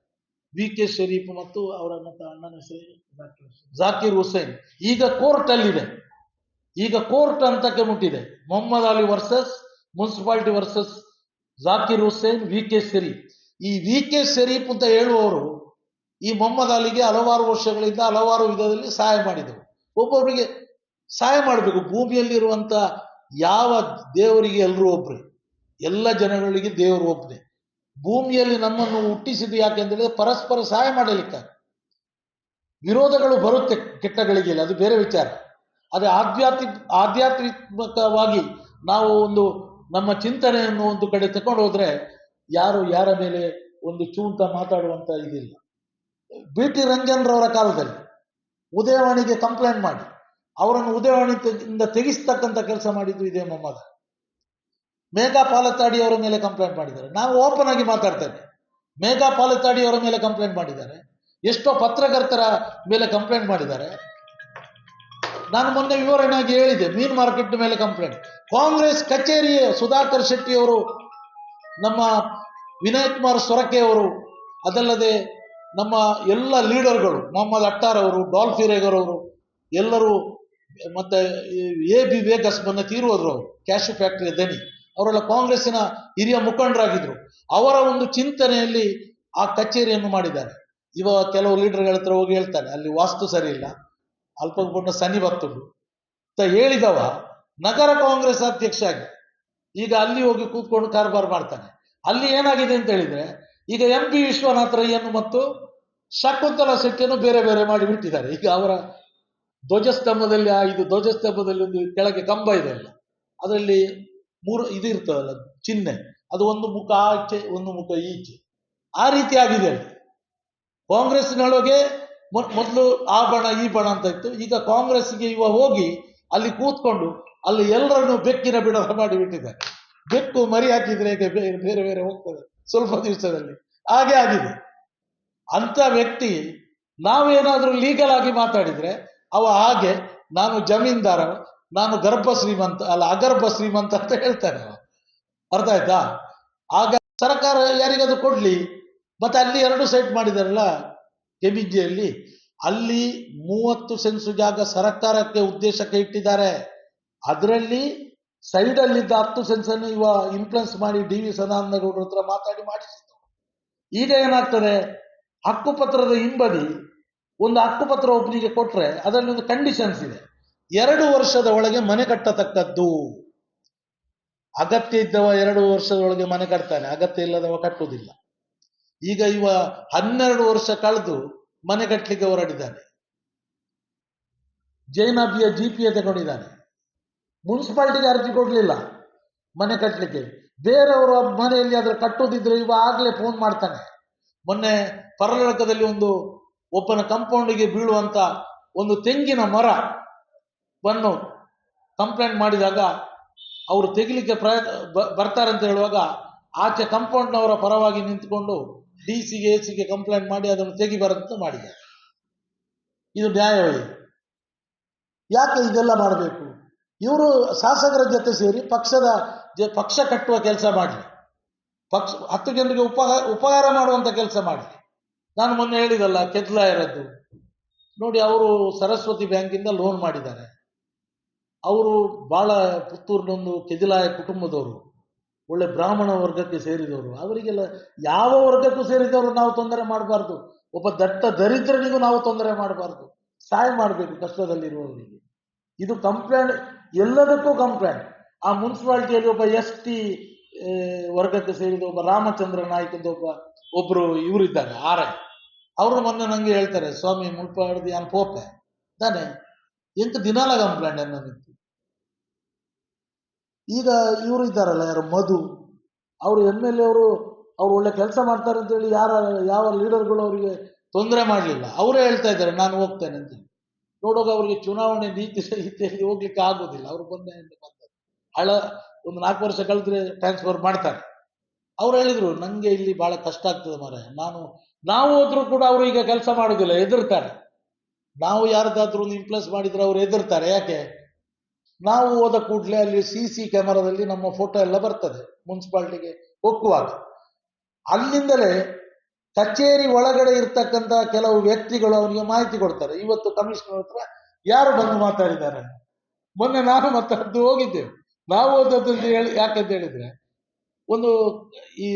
VK ಶರೀಫ್ ಮತ್ತು ಅವರ ಅಣ್ಣನ ಹೆಸರು ಜಾಕಿರ್ ಹುಸೇನ್. ಈಗ ಕೋರ್ಟ್ ಅಲ್ಲಿದೆ, ಈಗ ಕೋರ್ಟ್ ಹಂತಕ್ಕೆ ಮುಟ್ಟಿದೆ. Mohammed Ali versus municipality versus Zakir Hussain, VK Sharif. ಈ VK ಶರೀಫ್ ಅಂತ ಹೇಳುವವರು ಈ ಮೊಹಮ್ಮದ್ ಅಲಿಗೆ ಹಲವಾರು ವರ್ಷಗಳಿಂದ ಹಲವಾರು ವಿಧದಲ್ಲಿ ಸಹಾಯ ಮಾಡಿದರು. ಒಬ್ಬೊಬ್ಬರಿಗೆ ಸಹಾಯ ಮಾಡಬೇಕು. ಭೂಮಿಯಲ್ಲಿರುವಂತ ಯಾವ ದೇವರಿಗೆ ಎಲ್ಲರೂ ಒಬ್ರೆ, ಎಲ್ಲ ಜನಗಳಿಗೆ ದೇವರು ಒಬ್ಬನೇ. ಭೂಮಿಯಲ್ಲಿ ನಮ್ಮನ್ನು ಹುಟ್ಟಿಸಿದ್ದು ಯಾಕೆಂದ್ರೆ ಪರಸ್ಪರ ಸಹಾಯ ಮಾಡಲಿಕ್ಕೆ. ವಿರೋಧಗಳು ಬರುತ್ತೆ ಕೆಟ್ಟಗಳಿಗೆ, ಅದು ಬೇರೆ ವಿಚಾರ. ಅದೇ ಆಧ್ಯಾತ್ಮಿಕವಾಗಿ ನಾವು ನಮ್ಮ ಚಿಂತನೆಯನ್ನು ಒಂದು ಕಡೆ ತಕೊಂಡು ಹೋದ್ರೆ ಯಾರು ಯಾರ ಮೇಲೆ ಒಂದು ಚೂಂತ ಮಾತಾಡುವಂತ ಇದಿಲ್ಲ. BT ರಂಜನ್ ರವರ ಕಾಲದಲ್ಲಿ ಉದಯವಾಣಿಗೆ ಕಂಪ್ಲೇಂಟ್ ಮಾಡಿ ಅವರನ್ನು ಉದಯವಾಣಿಯಿಂದ ತೆಗಿಸ್ತಕ್ಕಂಥ ಕೆಲಸ ಮಾಡಿದ್ದು ಇದೇ ಮೊಹಮ್ಮದ್. ಮೇಘಾ ಪಾಲತಾಡಿ ಅವರ ಮೇಲೆ ಕಂಪ್ಲೇಂಟ್ ಮಾಡಿದ್ದಾರೆ. ನಾನು ಓಪನ್ ಆಗಿ ಮಾತಾಡ್ತೇನೆ. ಮೇಘಾ ಪಾಲತಾಡಿ ಅವರ ಮೇಲೆ ಕಂಪ್ಲೇಂಟ್ ಮಾಡಿದ್ದಾರೆ, ಎಷ್ಟೋ ಪತ್ರಕರ್ತರ ಮೇಲೆ ಕಂಪ್ಲೇಂಟ್ ಮಾಡಿದ್ದಾರೆ. ನಾನು ಮೊನ್ನೆ ವಿವರಣೆಯಾಗಿ ಹೇಳಿದೆ, ಮೀನ್ ಮಾರ್ಕೆಟ್ ಮೇಲೆ ಕಂಪ್ಲೇಂಟ್. ಕಾಂಗ್ರೆಸ್ ಕಚೇರಿಯೇ ಸುಧಾಕರ್ ಶೆಟ್ಟಿ ಅವರು, ನಮ್ಮ ವಿನಯ್ ಕುಮಾರ್ ಸೊರಕೆ ಅವರು, ಅದಲ್ಲದೆ ನಮ್ಮ ಎಲ್ಲ ಲೀಡರ್ಗಳು, ಮೊಹಮ್ಮದ್ ಅಟ್ಟಾರ್ ಅವರು, ಡಾಲ್ಫಿ ರೇಗರ್ ಅವರು ಎಲ್ಲರೂ, ಮತ್ತೆ AB ವೇಗಸ್ ಮೊನ್ನೆ ತೀರುವುದ್ರು, ಅವರು ಕ್ಯಾಶು ಫ್ಯಾಕ್ಟರಿ ದನಿ, ಅವರೆಲ್ಲ ಕಾಂಗ್ರೆಸ್ಸಿನ ಹಿರಿಯ ಮುಖಂಡರಾಗಿದ್ರು. ಅವರ ಒಂದು ಚಿಂತನೆಯಲ್ಲಿ ಆ ಕಚೇರಿಯನ್ನು ಮಾಡಿದ್ದಾರೆ. ಕೆಲವು ಲೀಡರ್ಗಳ ಹತ್ರ ಹೋಗಿ ಹೇಳ್ತಾನೆ, ಅಲ್ಲಿ ವಾಸ್ತು ಸರಿ ಇಲ್ಲ, ಅಲ್ಪಗೊಂಡ ಸನಿ ಬರ್ತುಂಡು ಅಂತ ಹೇಳಿದವ ನಗರ ಕಾಂಗ್ರೆಸ್ ಅಧ್ಯಕ್ಷ ಆಗಿ ಈಗ ಅಲ್ಲಿ ಹೋಗಿ ಕೂತ್ಕೊಂಡು ಕಾರ್ಬಾರ್ ಮಾಡ್ತಾನೆ. ಅಲ್ಲಿ ಏನಾಗಿದೆ ಅಂತ ಹೇಳಿದ್ರೆ, ಈಗ MP ವಿಶ್ವನಾಥ್ ರೈಯನ್ನು ಮತ್ತು ಶಕುಂತಲಾ ಶೆಟ್ಟಿಯನ್ನು ಬೇರೆ ಬೇರೆ ಮಾಡಿ ಬಿಟ್ಟಿದ್ದಾರೆ. ಈಗ ಅವರ ಧ್ವಜಸ್ತಂಭದಲ್ಲಿ ಇದು ಧ್ವಜಸ್ತಂಭದಲ್ಲಿ ಒಂದು ಕೆಳಗೆ ಕಂಬ ಇದೆ ಅಲ್ಲ, ಅದರಲ್ಲಿ ಮೂರು ಇದು ಇರ್ತದಲ್ಲ ಚಿಹ್ನೆ, ಅದು ಒಂದು ಮುಖ ಆಚೆ ಒಂದು ಮುಖ ಈಚೆ, ಆ ರೀತಿ ಆಗಿದೆ ಅಲ್ಲಿ. ಕಾಂಗ್ರೆಸ್ನೊಳಗೆ ಮೊದಲು ಆ ಬಣ ಈ ಬಣ ಅಂತ ಇತ್ತು. ಈಗ ಕಾಂಗ್ರೆಸ್ಗೆ ಇವ ಹೋಗಿ ಅಲ್ಲಿ ಕೂತ್ಕೊಂಡು ಅಲ್ಲಿ ಎಲ್ಲರನ್ನು ಬೆಕ್ಕಿನ ಬಿಡವ ಮಾಡಿಬಿಟ್ಟಿದ್ದಾರೆ. ಬೆಕ್ಕು ಮರಿ ಹಾಕಿದ್ರೆ ಬೇರೆ ಬೇರೆ ಹೋಗ್ತದೆ ಸ್ವಲ್ಪ ದಿವಸದಲ್ಲಿ, ಹಾಗೆ ಆಗಿದೆ. ಅಂತ ವ್ಯಕ್ತಿ ನಾವೇನಾದ್ರೂ ಲೀಗಲ್ ಆಗಿ ಮಾತಾಡಿದ್ರೆ ಅವ ಹಾಗೆ ನಾನು ಜಮೀನ್ದಾರ, ನಾನು ಗರ್ಭ ಶ್ರೀಮಂತ ಅಲ್ಲ ಅಗರ್ಭ ಶ್ರೀಮಂತ ಅಂತ ಹೇಳ್ತಾನೆ ಅವ. ಅರ್ಥ ಆಯ್ತಾ? ಆಗ ಸರ್ಕಾರ ಯಾರಿಗಾದ್ರು ಕೊಡ್ಲಿ. ಮತ್ತೆ ಅಲ್ಲಿ 2 ಸೈಟ್ ಮಾಡಿದಾರಲ್ಲ ಕೆಬಿಜಿಯಲ್ಲಿ, ಅಲ್ಲಿ 30 ಸೆನ್ಸು ಜಾಗ ಸರ್ಕಾರಕ್ಕೆ ಉದ್ದೇಶಕ್ಕೆ ಇಟ್ಟಿದ್ದಾರೆ. ಅದರಲ್ಲಿ ಸೈಡಲ್ಲಿದ್ದ 10 ಸೆನ್ಸನ್ನು ಇವ ಇನ್ಫ್ಲುಯೆನ್ಸ್ ಮಾಡಿ ಡಿ.ವಿ. ಸದಾನಂದಗೌಡರ ಹತ್ರ ಮಾತಾಡಿ ಮಾಡಿಸಿದ್ದು. ಈಗ ಏನಾಗ್ತದೆ, ಹಕ್ಕುಪತ್ರದ ಹಿಂಬದಿ ಒಂದು ಹಕ್ಕುಪತ್ರ ಒಬ್ಬನಿಗೆ ಕೊಟ್ರೆ ಅದರಲ್ಲಿ ಒಂದು ಕಂಡೀಷನ್ಸ್ ಇದೆ. 2 ವರ್ಷದ ಒಳಗೆ ಮನೆ ಕಟ್ಟತಕ್ಕದ್ದು. ಅಗತ್ಯ ಇದ್ದವ 2 ವರ್ಷದ ಒಳಗೆ ಮನೆ ಕಟ್ತಾನೆ, ಅಗತ್ಯ ಇಲ್ಲದವ ಕಟ್ಟುವುದಿಲ್ಲ. ಈಗ ಇವ 12 ವರ್ಷ ಕಳೆದು ಮನೆ ಕಟ್ಟಲಿಕ್ಕೆ ಹೊರಡಿದ್ದಾನೆ. ಜೈನಬಿಯ GPA ತಗೊಂಡಿದ್ದಾನೆ. ಮುನ್ಸಿಪಾಲಿಟಿಗೆ ಅರ್ಜಿ ಕೊಡ್ಲಿಲ್ಲ ಮನೆ ಕಟ್ಟಲಿಕ್ಕೆ. ಬೇರೆಯವರ ಮನೆಯಲ್ಲಿ ಅದ್ರ ಕಟ್ಟೋದಿದ್ರೆ ಇವ ಆಗ್ಲೇ ಫೋನ್ ಮಾಡ್ತಾನೆ. ಮೊನ್ನೆ ಪರಲೋಕದಲ್ಲಿ ಒಬ್ಬನ ಕಂಪೌಂಡಿಗೆ ಬೀಳುವಂತ ಒಂದು ತೆಂಗಿನ ಮರ ವನ್ನು ಕಂಪ್ಲೇಂಟ್ ಮಾಡಿದಾಗ ಅವರು ತೆಗಿಲಿಕ್ಕೆ ಬರ್ತಾರೆ ಅಂತ ಹೇಳುವಾಗ ಆಚೆ ಕಂಪೌಂಡ್ನವರ ಪರವಾಗಿ ನಿಂತುಕೊಂಡು DC-ಗೆ AC-ಗೆ ಕಂಪ್ಲೇಂಟ್ ಮಾಡಿ ಅದನ್ನು ತೆಗಿಬಾರಂತ ಮಾಡಿದ್ದಾರೆ. ಇದು ನ್ಯಾಯವೇ? ಯಾಕೆ ಇದೆಲ್ಲ ಮಾಡಬೇಕು? ಇವರು ಶಾಸಕರ ಜೊತೆ ಸೇರಿ ಪಕ್ಷ ಕಟ್ಟುವ ಕೆಲಸ ಮಾಡಲಿ, 10 ಜನರಿಗೆ ಉಪಕಾರ ಮಾಡುವಂತ ಕೆಲಸ ಮಾಡಲಿ. ನಾನು ಮೊನ್ನೆ ಹೇಳಿದಲ್ಲ ಕೆದ್ಲಾಯರದ್ದು ನೋಡಿ, ಅವರು ಸರಸ್ವತಿ ಬ್ಯಾಂಕಿಂದ ಲೋನ್ ಮಾಡಿದ್ದಾರೆ. ಅವರು ಬಹಳ ಪುತ್ತೂರಿನೊಂದು ಕೆದಿಲಾಯ ಕುಟುಂಬದವರು, ಒಳ್ಳೆ ಬ್ರಾಹ್ಮಣ ವರ್ಗಕ್ಕೆ ಸೇರಿದವರು. ಅವರಿಗೆಲ್ಲ ಯಾವ ವರ್ಗಕ್ಕೂ ಸೇರಿದವರು ನಾವು ತೊಂದರೆ ಮಾಡಬಾರ್ದು. ಒಬ್ಬ ದಟ್ಟ ದರಿದ್ರನಿಗೂ ನಾವು ತೊಂದರೆ ಮಾಡಬಾರ್ದು, ಸಹಾಯ ಮಾಡಬೇಕು ಕಷ್ಟದಲ್ಲಿರುವವರಿಗೆ. ಇದು ಕಂಪ್ಲೇಂಟ್, ಎಲ್ಲದಕ್ಕೂ ಕಂಪ್ಲೇಂಟ್. ಆ ಮುನ್ಸಿಪಾಲಿಟಿಯಲ್ಲಿ ಒಬ್ಬ ST ವರ್ಗಕ್ಕೆ ಸೇರಿದ ಒಬ್ಬ ರಾಮಚಂದ್ರ ನಾಯ್ಕ ಅಂತ ಒಬ್ರು ಇವರಿದ್ದಾರೆ ಆರೈ. ಅವರು ಮೊನ್ನೆ ನಂಗೆ ಹೇಳ್ತಾರೆ, ಸ್ವಾಮಿ ಮುಳ್ಪಾಡ್ದು ಯಾನ್ ಪೋಪೆ ತಾನೆ ಎಂತ ದಿನಾಲ ಕಂಪ್ಲೇಂಟ್ ಅನ್ನೋದಿತ್ತು. ಈಗ ಇವರು ಇದ್ದಾರಲ್ಲ ಯಾರು ಮಧು, ಅವರು MLA ಅವರು ಒಳ್ಳೆ ಕೆಲಸ ಮಾಡ್ತಾರೆ ಅಂತೇಳಿ ಯಾವ ಲೀಡರ್ಗಳು ಅವರಿಗೆ ತೊಂದರೆ ಮಾಡಲಿಲ್ಲ. ಅವರೇ ಹೇಳ್ತಾ ಇದ್ದಾರೆ ನಾನು ಹೋಗ್ತೇನೆ ಅಂತ. ನೋಡುವಾಗ ಅವರಿಗೆ ಚುನಾವಣೆ ನೀತಿ ಸಂಹಿತೆಯಲ್ಲಿ ಹೋಗ್ಲಿಕ್ಕೆ ಆಗೋದಿಲ್ಲ. ಅವರು ಒಂದು 4 ವರ್ಷ ಕಳೆದ್ರೆ ಟ್ರಾನ್ಸ್ಫರ್ ಮಾಡ್ತಾರೆ. ಅವ್ರು ಹೇಳಿದ್ರು ನಂಗೆ ಇಲ್ಲಿ ಬಹಳ ಕಷ್ಟ ಆಗ್ತದೆ ಮಾರೆ, ನಾವು ಹೋದ್ರೂ ಕೂಡ ಅವರು ಈಗ ಕೆಲಸ ಮಾಡೋದಿಲ್ಲ, ಹೆದರ್ತಾರೆ. ನಾವು ಯಾರ್ದಾದ್ರೂ ಒಂದು ಇನ್ಫ್ಲುಯೆನ್ಸ್ ಮಾಡಿದ್ರೆ ಅವ್ರು ಹೆದರ್ತಾರೆ. ಯಾಕೆ? ನಾವು ಹೋದ ಕೂಡಲೇ ಅಲ್ಲಿ CC ಕ್ಯಾಮರಾದಲ್ಲಿ ನಮ್ಮ ಫೋಟೋ ಎಲ್ಲ ಬರ್ತದೆ. ಮುನ್ಸಿಪಾಲಿಟಿಗೆ ಹೋಗುವಾಗ ಅಲ್ಲಿಂದಲೇ ಕಚೇರಿ ಒಳಗಡೆ ಇರ್ತಕ್ಕಂಥ ಕೆಲವು ವ್ಯಕ್ತಿಗಳು ಅವನಿಗೆ ಮಾಹಿತಿ ಕೊಡ್ತಾರೆ. ಇವತ್ತು ಕಮಿಷನರ್ ಹತ್ರ ಯಾರು ಬಂದು ಮಾತಾಡಿದ್ದಾರೆ, ಮೊನ್ನೆ ನಾನು ಮಾತಾಡ್ದು ಹೋಗಿದ್ದೇವೆ. ನಾವು ಹೋದದ್ದು ಯಾಕಂತ ಹೇಳಿದ್ರೆ, ಒಂದು ಈ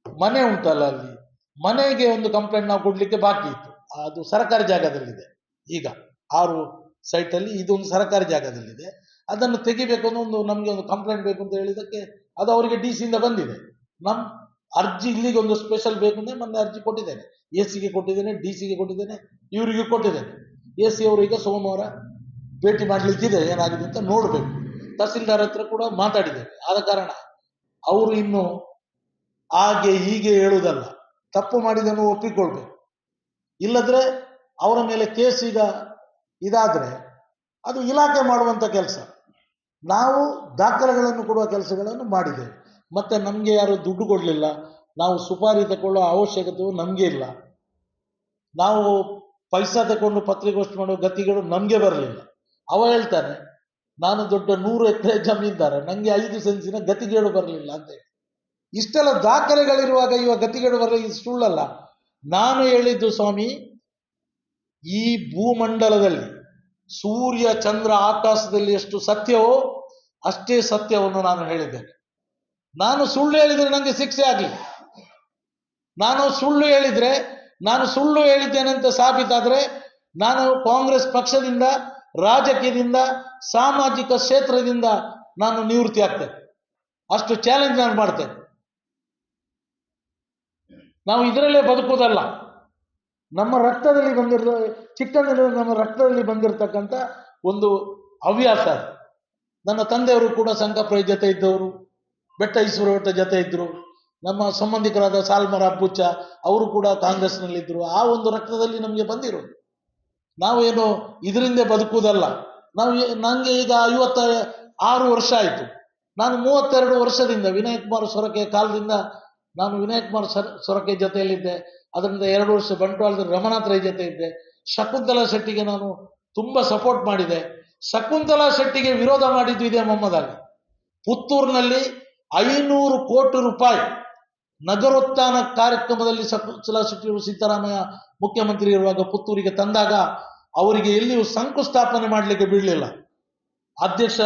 ಮನೆ ಉಂಟಲ್ಲ, ಅಲ್ಲಿ ಮನೆಗೆ ಒಂದು ಕಂಪ್ಲೇಂಟ್ ನಾವು ಕೊಡ್ಲಿಕ್ಕೆ ಬಾಕಿ ಇತ್ತು. ಅದು ಸರ್ಕಾರಿ ಜಾಗದಲ್ಲಿದೆ. ಈಗ 6 ಸೈಟಲ್ಲಿ ಇದೊಂದು ಸರ್ಕಾರಿ ಜಾಗದಲ್ಲಿದೆ. ಅದನ್ನು ತೆಗಿಬೇಕು ಅನ್ನೋ ನಮ್ಗೆ ಒಂದು ಕಂಪ್ಲೇಂಟ್ ಬೇಕು ಅಂತ ಹೇಳಿದಕ್ಕೆ ಅದು ಅವರಿಗೆ DC-ಯಿಂದ ಬಂದಿದೆ. ನಮ್ ಅರ್ಜಿ ಇಲ್ಲಿಗೆ ಒಂದು ಸ್ಪೆಷಲ್ ಬೇಕು ಅಂದ್ರೆ ಮೊನ್ನೆ ಅರ್ಜಿ ಕೊಟ್ಟಿದ್ದೇನೆ, AC-ಗೆ ಕೊಟ್ಟಿದ್ದೇನೆ, DC-ಗೆ ಕೊಟ್ಟಿದ್ದೇನೆ, ಇವರಿಗೆ ಕೊಟ್ಟಿದ್ದೇನೆ. AC ಅವರು ಈಗ ಸೋಮವಾರ ಭೇಟಿ ಮಾಡ್ಲಿಕ್ಕಿದೆ, ಏನಾಗಿದೆ ಅಂತ ನೋಡ್ಬೇಕು. ತಹಸೀಲ್ದಾರ್ ಹತ್ರ ಕೂಡ ಮಾತಾಡಿದ್ದೇವೆ. ಆದ ಕಾರಣ ಅವರು ಇನ್ನು ಹಾಗೆ ಹೀಗೆ ಹೇಳುವುದಲ್ಲ, ತಪ್ಪು ಮಾಡಿದನ್ನು ಒಪ್ಪಿಕೊಳ್ಬೇಕು. ಇಲ್ಲದ್ರೆ ಅವರ ಮೇಲೆ ಕೇಸ್ ಈಗ ಇದಾದ್ರೆ ಅದು ಇಲಾಖೆ ಮಾಡುವಂತ ಕೆಲಸ. ನಾವು ದಾಖಲೆಗಳನ್ನು ಕೊಡುವ ಕೆಲಸಗಳನ್ನು ಮಾಡಿದ್ದೇವೆ. ಮತ್ತೆ ನಮ್ಗೆ ಯಾರು ದುಡ್ಡು ಕೊಡ್ಲಿಲ್ಲ, ನಾವು ಸುಪಾರಿ ತಗೊಳ್ಳೋ ಅವಶ್ಯಕತೆ ನಮ್ಗೆ ಇಲ್ಲ. ನಾವು ಪೈಸಾ ತಗೊಂಡು ಪತ್ರಿಕೋಷ್ಠಿ ಮಾಡುವ ಗತಿಗಳು ನಮ್ಗೆ ಬರಲಿಲ್ಲ. ಅವ ಹೇಳ್ತಾನೆ ನಾನು ದೊಡ್ಡ 100 ಎಕರೆ ಜಮೀನ್ದಾರ, ನಂಗೆ 5 ಸೆನ್ಸಿನ ಗತಿಗೇಡು ಬರಲಿಲ್ಲ ಅಂತ ಹೇಳಿ. ಇಷ್ಟೆಲ್ಲ ದಾಖಲೆಗಳಿರುವಾಗ ಇವ ಗತಿಗೇಡು ಬರಲಿಲ್ಲ, ಇದು ಸುಳ್ಳಲ್ಲ. ನಾನು ಹೇಳಿದ್ದು ಸ್ವಾಮಿ, ಈ ಭೂಮಂಡಲದಲ್ಲಿ ಸೂರ್ಯ ಚಂದ್ರ ಆಕಾಶದಲ್ಲಿ ಎಷ್ಟು ಸತ್ಯವೋ ಅಷ್ಟೇ ಸತ್ಯವನ್ನು ನಾನು ಹೇಳಿದ್ದೇನೆ. ನಾನು ಸುಳ್ಳು ಹೇಳಿದ್ರೆ ನನಗೆ ಶಿಕ್ಷೆ ಆಗಲಿ. ನಾನು ಸುಳ್ಳು ಹೇಳಿದ್ದೇನೆ ಅಂತ ಸಾಬೀತಾದ್ರೆ ನಾನು ಕಾಂಗ್ರೆಸ್ ಪಕ್ಷದಿಂದ, ರಾಜಕೀಯದಿಂದ, ಸಾಮಾಜಿಕ ಕ್ಷೇತ್ರದಿಂದ ನಾನು ನಿವೃತ್ತಿ ಆಗ್ತೇನೆ. ಅಷ್ಟು ಚಾಲೆಂಜ್ ನಾನು ಮಾಡ್ತೇನೆ. ನಾವು ಇದರಲ್ಲೇ ಬದುಕುವುದಲ್ಲ. ನಮ್ಮ ರಕ್ತದಲ್ಲಿ ಚಿಕ್ಕಂದಿನ ನಮ್ಮ ರಕ್ತದಲ್ಲಿ ಬಂದಿರತಕ್ಕಂಥ ಒಂದು ಹವ್ಯಾಸ. ನನ್ನ ತಂದೆಯವರು ಕೂಡ ಸಂಘಪ್ರೈ ಜೊತೆ ಇದ್ದವರು, ಬೆಟ್ಟ ಈಶ್ವರ ಜೊತೆ ಇದ್ರು. ನಮ್ಮ ಸಂಬಂಧಿಕರಾದ ಸಾಲ್ಮರ ಅಬ್ಬುಚ್ಚ ಅವರು ಕೂಡ ಕಾಂಗ್ರೆಸ್ನಲ್ಲಿದ್ದರು. ಆ ಒಂದು ರಕ್ತದಲ್ಲಿ ನಮಗೆ ಬಂದಿರೋದು. ನಾವೇನು ಇದರಿಂದ ಬದುಕುವುದಲ್ಲ. ನಂಗೆ ಈಗ 56 ವರ್ಷ ಆಯಿತು. ನಾನು 32 ವರ್ಷದಿಂದ ವಿನಯ್ ಕುಮಾರ್ ಸೊರಕೆ ಕಾಲದಿಂದ ನಾನು ವಿನಯ್ ಕುಮಾರ್ ಸೊರಕೆ ಜೊತೆಯಲ್ಲಿದ್ದೆ. ಅದರಿಂದ 2 ವರ್ಷ ಬಂಟ್ವಾಳದ ರಮನಾಥ್ ರೈ ಜೊತೆ ಇದ್ದೆ. ಶಕುಂತಲಾ ಶೆಟ್ಟಿಗೆ ನಾನು ತುಂಬಾ ಸಪೋರ್ಟ್ ಮಾಡಿದೆ. ಶಕುಂತಲಾ ಶೆಟ್ಟಿಗೆ ವಿರೋಧ ಮಾಡಿದ್ದು ಇದೆ ಮೊಹಮ್ಮದ್ ಅಲಿ. ಪುತ್ತೂರಿನಲ್ಲಿ 500 ಕೋಟಿ ರೂಪಾಯಿ ನಗರೋತ್ಥಾನ ಕಾರ್ಯಕ್ರಮದಲ್ಲಿ ಶಕುಂತಲಾ ಶೆಟ್ಟಿ ಸಿದ್ದರಾಮಯ್ಯ ಮುಖ್ಯಮಂತ್ರಿ ಇರುವಾಗ ಪುತ್ತೂರಿಗೆ ತಂದಾಗ ಅವರಿಗೆ ಎಲ್ಲಿಯೂ ಶಂಕುಸ್ಥಾಪನೆ ಮಾಡಲಿಕ್ಕೆ ಬಿಡಲಿಲ್ಲ. ಅಧ್ಯಕ್ಷ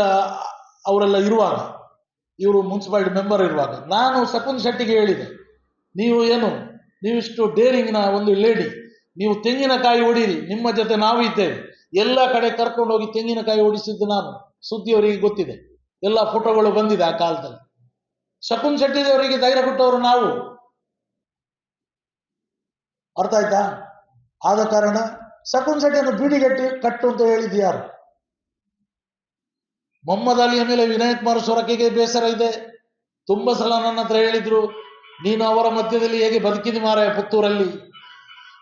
ಅವರೆಲ್ಲ ಇರುವಾಗ, ಇವರು ಮುನ್ಸಿಪಾಲಿಟಿ ಮೆಂಬರ್ ಇರುವಾಗ ನಾನು ಶಕುನ್ ಶೆಟ್ಟಿಗೆ ಹೇಳಿದೆ, ನೀವಿಷ್ಟು ಡೇರಿಂಗ್ನ ಒಂದು ಲೇಡಿ, ನೀವು ತೆಂಗಿನಕಾಯಿ ಹೊಡೀರಿ, ನಿಮ್ಮ ಜೊತೆ ನಾವು ಇದ್ದೇವೆ. ಎಲ್ಲ ಕಡೆ ಕರ್ಕೊಂಡು ಹೋಗಿ ತೆಂಗಿನಕಾಯಿ ಹೊಡಿಸಿದ್ದು ನಾನು. ಸುದ್ದಿಯವರಿಗೆ ಗೊತ್ತಿದೆ, ಎಲ್ಲ ಫೋಟೋಗಳು ಬಂದಿದೆ ಆ ಕಾಲದಲ್ಲಿ. ಶಕುನ್ ಶೆಟ್ಟಿಯವರಿಗೆ ಧೈರ್ಯ ಕೊಟ್ಟವರು ನಾವು. ಅರ್ಥ ಆಯ್ತಾ? ಆದ ಕಾರಣ ಶಕುನ್ ಶೆಟ್ಟಿಯನ್ನು ಬೀಡಿಗಟ್ಟಿ ಕಟ್ಟು ಅಂತ ಹೇಳಿದ್ದು ಯಾರು? ಮೊಹಮ್ಮದ್ ಅಲಿಯ ಮೇಲೆ ವಿನಯ್ ಕುಮಾರ್ ಸೊರಕೆಗೆ ಬೇಸರ ಇದೆ. ತುಂಬಾ ಸಲ ನನ್ನ ಹತ್ರ ಹೇಳಿದ್ರು, ನೀನು ಅವರ ಮಧ್ಯದಲ್ಲಿ ಹೇಗೆ ಬದುಕಿದಿ ಮಾರಾಯ ಪುತ್ತೂರಲ್ಲಿ.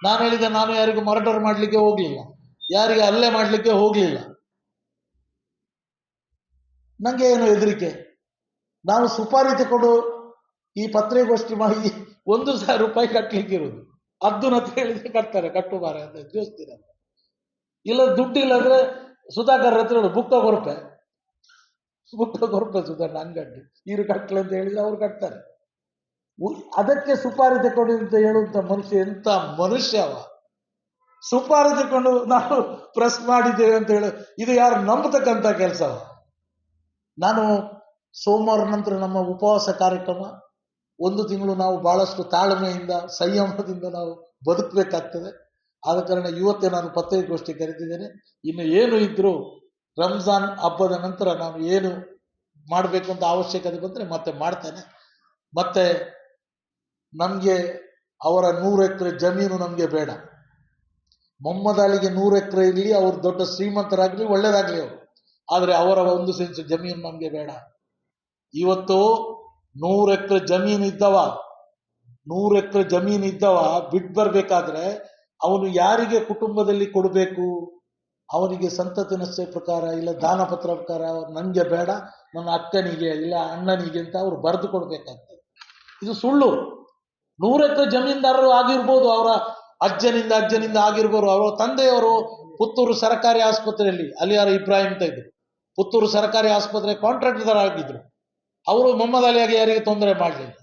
ನಾನು ಹೇಳಿದೆ, ನಾನು ಯಾರಿಗೂ ಮರ್ಡರ್ ಮಾಡ್ಲಿಕ್ಕೆ ಹೋಗ್ಲಿಲ್ಲ, ಯಾರಿಗೆ ಹಲ್ಲೆ ಮಾಡ್ಲಿಕ್ಕೆ ಹೋಗ್ಲಿಲ್ಲ. ನಂಗೆ ಏನು ಹೆದರಿಕೆ? ನಾವು ಸುಪಾರಿ ತಗೊಂಡು ಈ ಪತ್ರಿಕಾಗೋಷ್ಠಿ ಮಾಡಿ 1,000 ರೂಪಾಯಿ ಕಟ್ಲಿಕ್ಕೆ ಇರುವುದು. ಅರ್ಧನ ಅಂತ ಹೇಳಿದ್ರೆ ಕಟ್ತಾರೆ, ಕಟ್ಟು ಮಾರಾಯ ಅಂತ ಜೋಸ್ತೀರ. ಇಲ್ಲ ದುಡ್ಡಿಲ್ಲಂದ್ರೆ ಸುಧಾಕರ್ ಹತ್ರ ಹೇಳು, ಬುಕ್ಕ ಕೊರಪೆ ಸುಧಾಕರ್ ಅಂಗಡ್ಡಿ ಇರು ಕಟ್ಲೆ ಅಂತ ಹೇಳಿದ್ರೆ ಅವ್ರು ಕಟ್ತಾರೆ. ಅದಕ್ಕೆ ಸುಪಾರಿ ತಕೊಂಡು ಅಂತ ಹೇಳುವಂತ ಮನುಷ್ಯ ಎಂತ ಮನುಷ್ಯ ಅವ? ಸುಪಾರಿ ತಕೊಂಡು ನಾವು ಪ್ರೆಸ್ ಮಾಡಿದ್ದೇವೆ ಅಂತ ಹೇಳಿ ಇದು ಯಾರು ನಂಬತಕ್ಕಂತ ಕೆಲಸವ? ನಾನು ಸೋಮವಾರ ನಂತರ ನಮ್ಮ ಉಪವಾಸ ಕಾರ್ಯಕ್ರಮ 1 ತಿಂಗಳು ನಾವು ಬಹಳಷ್ಟು ತಾಳ್ಮೆಯಿಂದ ಸಂಯಮದಿಂದ ನಾವು ಬದುಕಬೇಕಾಗ್ತದೆ. ಆದ ಕಾರಣ ಇವತ್ತೇ ನಾನು ಪತ್ರಿಕಾಗೋಷ್ಠಿ ಕರೆದಿದ್ದೇನೆ. ಇನ್ನು ಏನು ಇದ್ರು ರಂಜಾನ್ ಹಬ್ಬದ ನಂತರ ನಾನು ಏನು ಮಾಡಬೇಕು ಅಂತ ಅವಶ್ಯಕತೆ ಬಂದರೆ ಮತ್ತೆ ಮಾಡ್ತೇನೆ. ಮತ್ತೆ ನಮಗೆ ಅವರ 100 ಎಕರೆ ಜಮೀನು ನಮಗೆ ಬೇಡ. ಮೊಹಮ್ಮದ್ ಅಲಿಗೆ 100 ಎಕರೆ ಇರಲಿ, ಅವರು ದೊಡ್ಡ ಶ್ರೀಮಂತರಾಗ್ಲಿ, ಒಳ್ಳೇದಾಗ್ಲಿ ಅವರು, ಆದರೆ ಅವರ 1 ಸೆಂಟ್ಸ್ ಜಮೀನು ನಮಗೆ ಬೇಡ. ಇವತ್ತು 100 ಎಕರೆ ಜಮೀನು ಇದ್ದವ ಬಿಟ್ಟು ಬರ್ಬೇಕಾದ್ರೆ ಅವನು ಯಾರಿಗೆ ಕುಟುಂಬದಲ್ಲಿ ಕೊಡಬೇಕು? ಅವನಿಗೆ ಸಂತತಿ ನಷ್ಟ ಪ್ರಕಾರ ಇಲ್ಲ ದಾನ ಪತ್ರ ಪ್ರಕಾರ ನಂಗೆ ಬೇಡ, ನನ್ನ ಅಕ್ಕನಿಗೆ ಇಲ್ಲ ಅಣ್ಣನಿಗೆ ಅಂತ ಅವ್ರು ಬರೆದು ಕೊಡ್ಬೇಕಾಗ್ತದೆ. ಇದು ಸುಳ್ಳು. 100 ಎಕರೆ ಜಮೀನ್ದಾರರು ಆಗಿರ್ಬೋದು, ಅವರ ಅಜ್ಜನಿಂದ ಆಗಿರ್ಬೋದು. ಅವರ ತಂದೆಯವರು ಪುತ್ತೂರು ಸರ್ಕಾರಿ ಆಸ್ಪತ್ರೆಯಲ್ಲಿ ಅಲಿಯಾರ ಇಬ್ರಾಹಿಂ ಅಂತ ಇದ್ರು, ಪುತ್ತೂರು ಸರ್ಕಾರಿ ಆಸ್ಪತ್ರೆ ಕಾಂಟ್ರಾಕ್ಟರ್ ಆಗಿದ್ರು. ಅವರು ಮೊಹಮ್ಮದ್ ಅಲಿಯಾಗಿ ಯಾರಿಗೆ ತೊಂದರೆ ಮಾಡಲಿಲ್ಲ.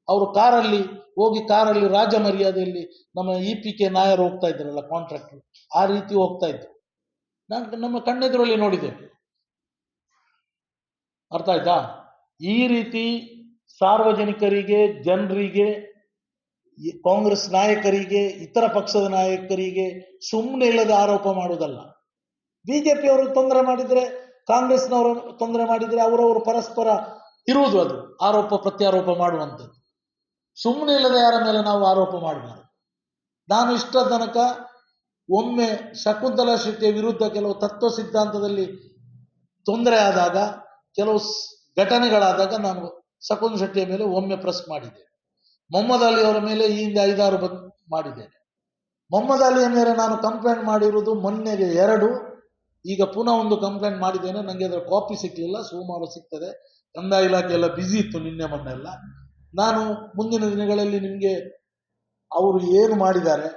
ಅವರು ಕಾರಲ್ಲಿ ರಾಜ ಮರ್ಯಾದೆಯಲ್ಲಿ ನಮ್ಮ EPK ನಾಯರು ಹೋಗ್ತಾ ಇದ್ರಲ್ಲ ಕಾಂಟ್ರಾಕ್ಟರ್, ಆ ರೀತಿ ಹೋಗ್ತಾ ಇದ್ರು. ನಾನು ನಮ್ಮ ಕಣ್ಣೆದುರಲ್ಲಿ ನೋಡಿದ್ದೇನೆ. ಅರ್ಥ ಆಯ್ತಾ? ಈ ರೀತಿ ಸಾರ್ವಜನಿಕರಿಗೆ, ಜನರಿಗೆ, ಕಾಂಗ್ರೆಸ್ ನಾಯಕರಿಗೆ, ಇತರ ಪಕ್ಷದ ನಾಯಕರಿಗೆ ಸುಮ್ಮನೆ ಇಲ್ಲದೆ ಆರೋಪ ಮಾಡುವುದಲ್ಲ. ಬಿಜೆಪಿಯವರು ತೊಂದರೆ ಮಾಡಿದ್ರೆ, ಕಾಂಗ್ರೆಸ್ನವರು ತೊಂದರೆ ಮಾಡಿದ್ರೆ ಅವರವರು ಪರಸ್ಪರ ಇರುವುದು, ಅದು ಆರೋಪ ಪ್ರತ್ಯಾರೋಪ ಮಾಡುವಂಥದ್ದು. ಸುಮ್ಮನೆ ಇಲ್ಲದೆ ಯಾರ ಮೇಲೆ ನಾವು ಆರೋಪ ಮಾಡಬಾರದು. ನಾನು ಇಷ್ಟ ತನಕ ಒಮ್ಮೆ ಶಕುಂತಲಾ ಶೆಟ್ಟಿಯ ವಿರುದ್ಧ ಕೆಲವು ತತ್ವ ಸಿದ್ಧಾಂತದಲ್ಲಿ ತೊಂದರೆ ಆದಾಗ, ಕೆಲವು ಘಟನೆಗಳಾದಾಗ ನಾನು ಶಕುನ್ ಶೆಟ್ಟಿಯ ಮೇಲೆ ಒಮ್ಮೆ ಪ್ರೆಸ್ ಮಾಡಿದ್ದೇನೆ. ಮೊಹಮ್ಮದ್ ಅಲಿ ಅವರ ಮೇಲೆ ಈ ಹಿಂದೆ 5-6 ಮಾಡಿದ್ದೇನೆ. ಮೊಹಮ್ಮದ್ ಅಲಿಯ ಮೇಲೆ ನಾನು ಕಂಪ್ಲೇಂಟ್ ಮಾಡಿರುವುದು ಮೊನ್ನೆಗೆ 2, ಈಗ ಪುನಃ 1 ಕಂಪ್ಲೇಂಟ್ ಮಾಡಿದ್ದೇನೆ. ನನಗೆ ಅದರ ಕಾಪಿ ಸಿಕ್ಕಲಿಲ್ಲ, ಸೋಮವಾರ ಸಿಗ್ತದೆ. ಕಂದಾಯ ಇಲಾಖೆ ಎಲ್ಲ ಬ್ಯುಸಿ ಇತ್ತು ನಿನ್ನೆ ಮೊನ್ನೆಲ್ಲ. ನಾನು ಮುಂದಿನ ದಿನಗಳಲ್ಲಿ ನಿಮಗೆ ಅವರು ಏನು ಮಾಡಿದ್ದಾರೆ,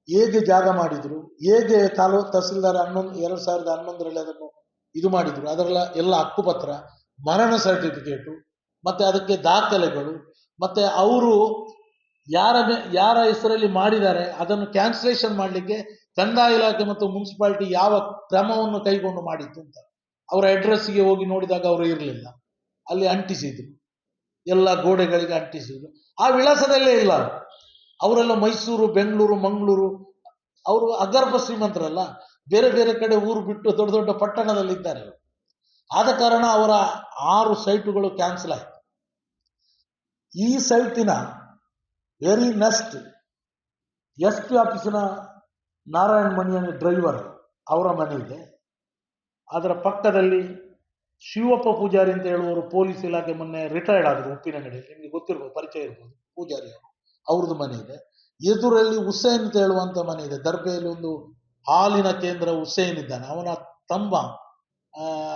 ಹೇಗೆ ಜಾಗ ಮಾಡಿದ್ರು, ಹೇಗೆ ತಹಸೀಲ್ದಾರ್ 2011ರಲ್ಲಿ ಅದನ್ನು ಇದು ಮಾಡಿದ್ರು, ಅದರ ಎಲ್ಲ ಹಕ್ಕುಪತ್ರ, ಮರಣ ಸರ್ಟಿಫಿಕೇಟು, ಮತ್ತೆ ಅದಕ್ಕೆ ದಾಖಲೆಗಳು, ಮತ್ತೆ ಅವರು ಯಾರ ಹೆಸರಲ್ಲಿ ಮಾಡಿದ್ದಾರೆ ಅದನ್ನು ಕ್ಯಾನ್ಸಲೇಷನ್ ಮಾಡಲಿಕ್ಕೆ ಕಂದಾಯ ಇಲಾಖೆ ಮತ್ತು ಮುನ್ಸಿಪಾಲಿಟಿ ಯಾವ ಕ್ರಮವನ್ನು ಕೈಗೊಂಡು ಮಾಡಿತ್ತು ಅಂತ. ಅವರ ಅಡ್ರೆಸ್ಗೆ ಹೋಗಿ ನೋಡಿದಾಗ ಅವರು ಇರಲಿಲ್ಲ, ಅಲ್ಲಿ ಅಂಟಿಸಿದ್ರು, ಎಲ್ಲ ಗೋಡೆಗಳಿಗೆ ಅಂಟಿಸಿದ್ರು. ಆ ವಿಳಾಸದಲ್ಲೇ ಇಲ್ಲ. ಅವರೆಲ್ಲ ಮೈಸೂರು, ಬೆಂಗಳೂರು, ಮಂಗಳೂರು, ಅವರು ಅಗರ್ಭ ಶ್ರೀಮಂತರಲ್ಲ, ಬೇರೆ ಬೇರೆ ಕಡೆ ಊರು ಬಿಟ್ಟು ದೊಡ್ಡ ದೊಡ್ಡ ಪಟ್ಟಣದಲ್ಲಿದ್ದಾರೆ. ಆದ ಕಾರಣ ಅವರ 6 ಸೈಟುಗಳು ಕ್ಯಾನ್ಸಲ್ ಆಯಿತು. ಈ ಸೈಟಿನ ವೆರಿ ನೆಕ್ಸ್ಟ್ SP ಆಫೀಸಿನ ನಾರಾಯಣ ಮಣಿಯನ್ ಡ್ರೈವರ್ ಅವರ ಮನೆ ಇದೆ. ಅದರ ಪಕ್ಕದಲ್ಲಿ ಶಿವಪ್ಪ ಪೂಜಾರಿ ಅಂತ ಹೇಳುವವರು ಪೊಲೀಸ್ ಇಲಾಖೆ ಮೊನ್ನೆ ರಿಟೈರ್ಡ್ ಆದರು ಉಪ್ಪಿನಂಗಡಿಯಲ್ಲಿ, ನಿಮಗೆ ಗೊತ್ತಿರ್ಬೋದು, ಪರಿಚಯ ಇರ್ಬೋದು, ಪೂಜಾರಿ ಅವರು, ಅವ್ರದ್ದು ಮನೆ ಇದೆ. ಎದುರಲ್ಲಿ ಹುಸೇನ್ ಅಂತ ಹೇಳುವಂತ ಮನೆ ಇದೆ. ದರ್ಬೆಯಲ್ಲಿ ಒಂದು ಹಾಲಿನ ಕೇಂದ್ರ ಹುಸೇನ್ ಇದ್ದಾನೆ, ಅವನ ತಮ್ಮ,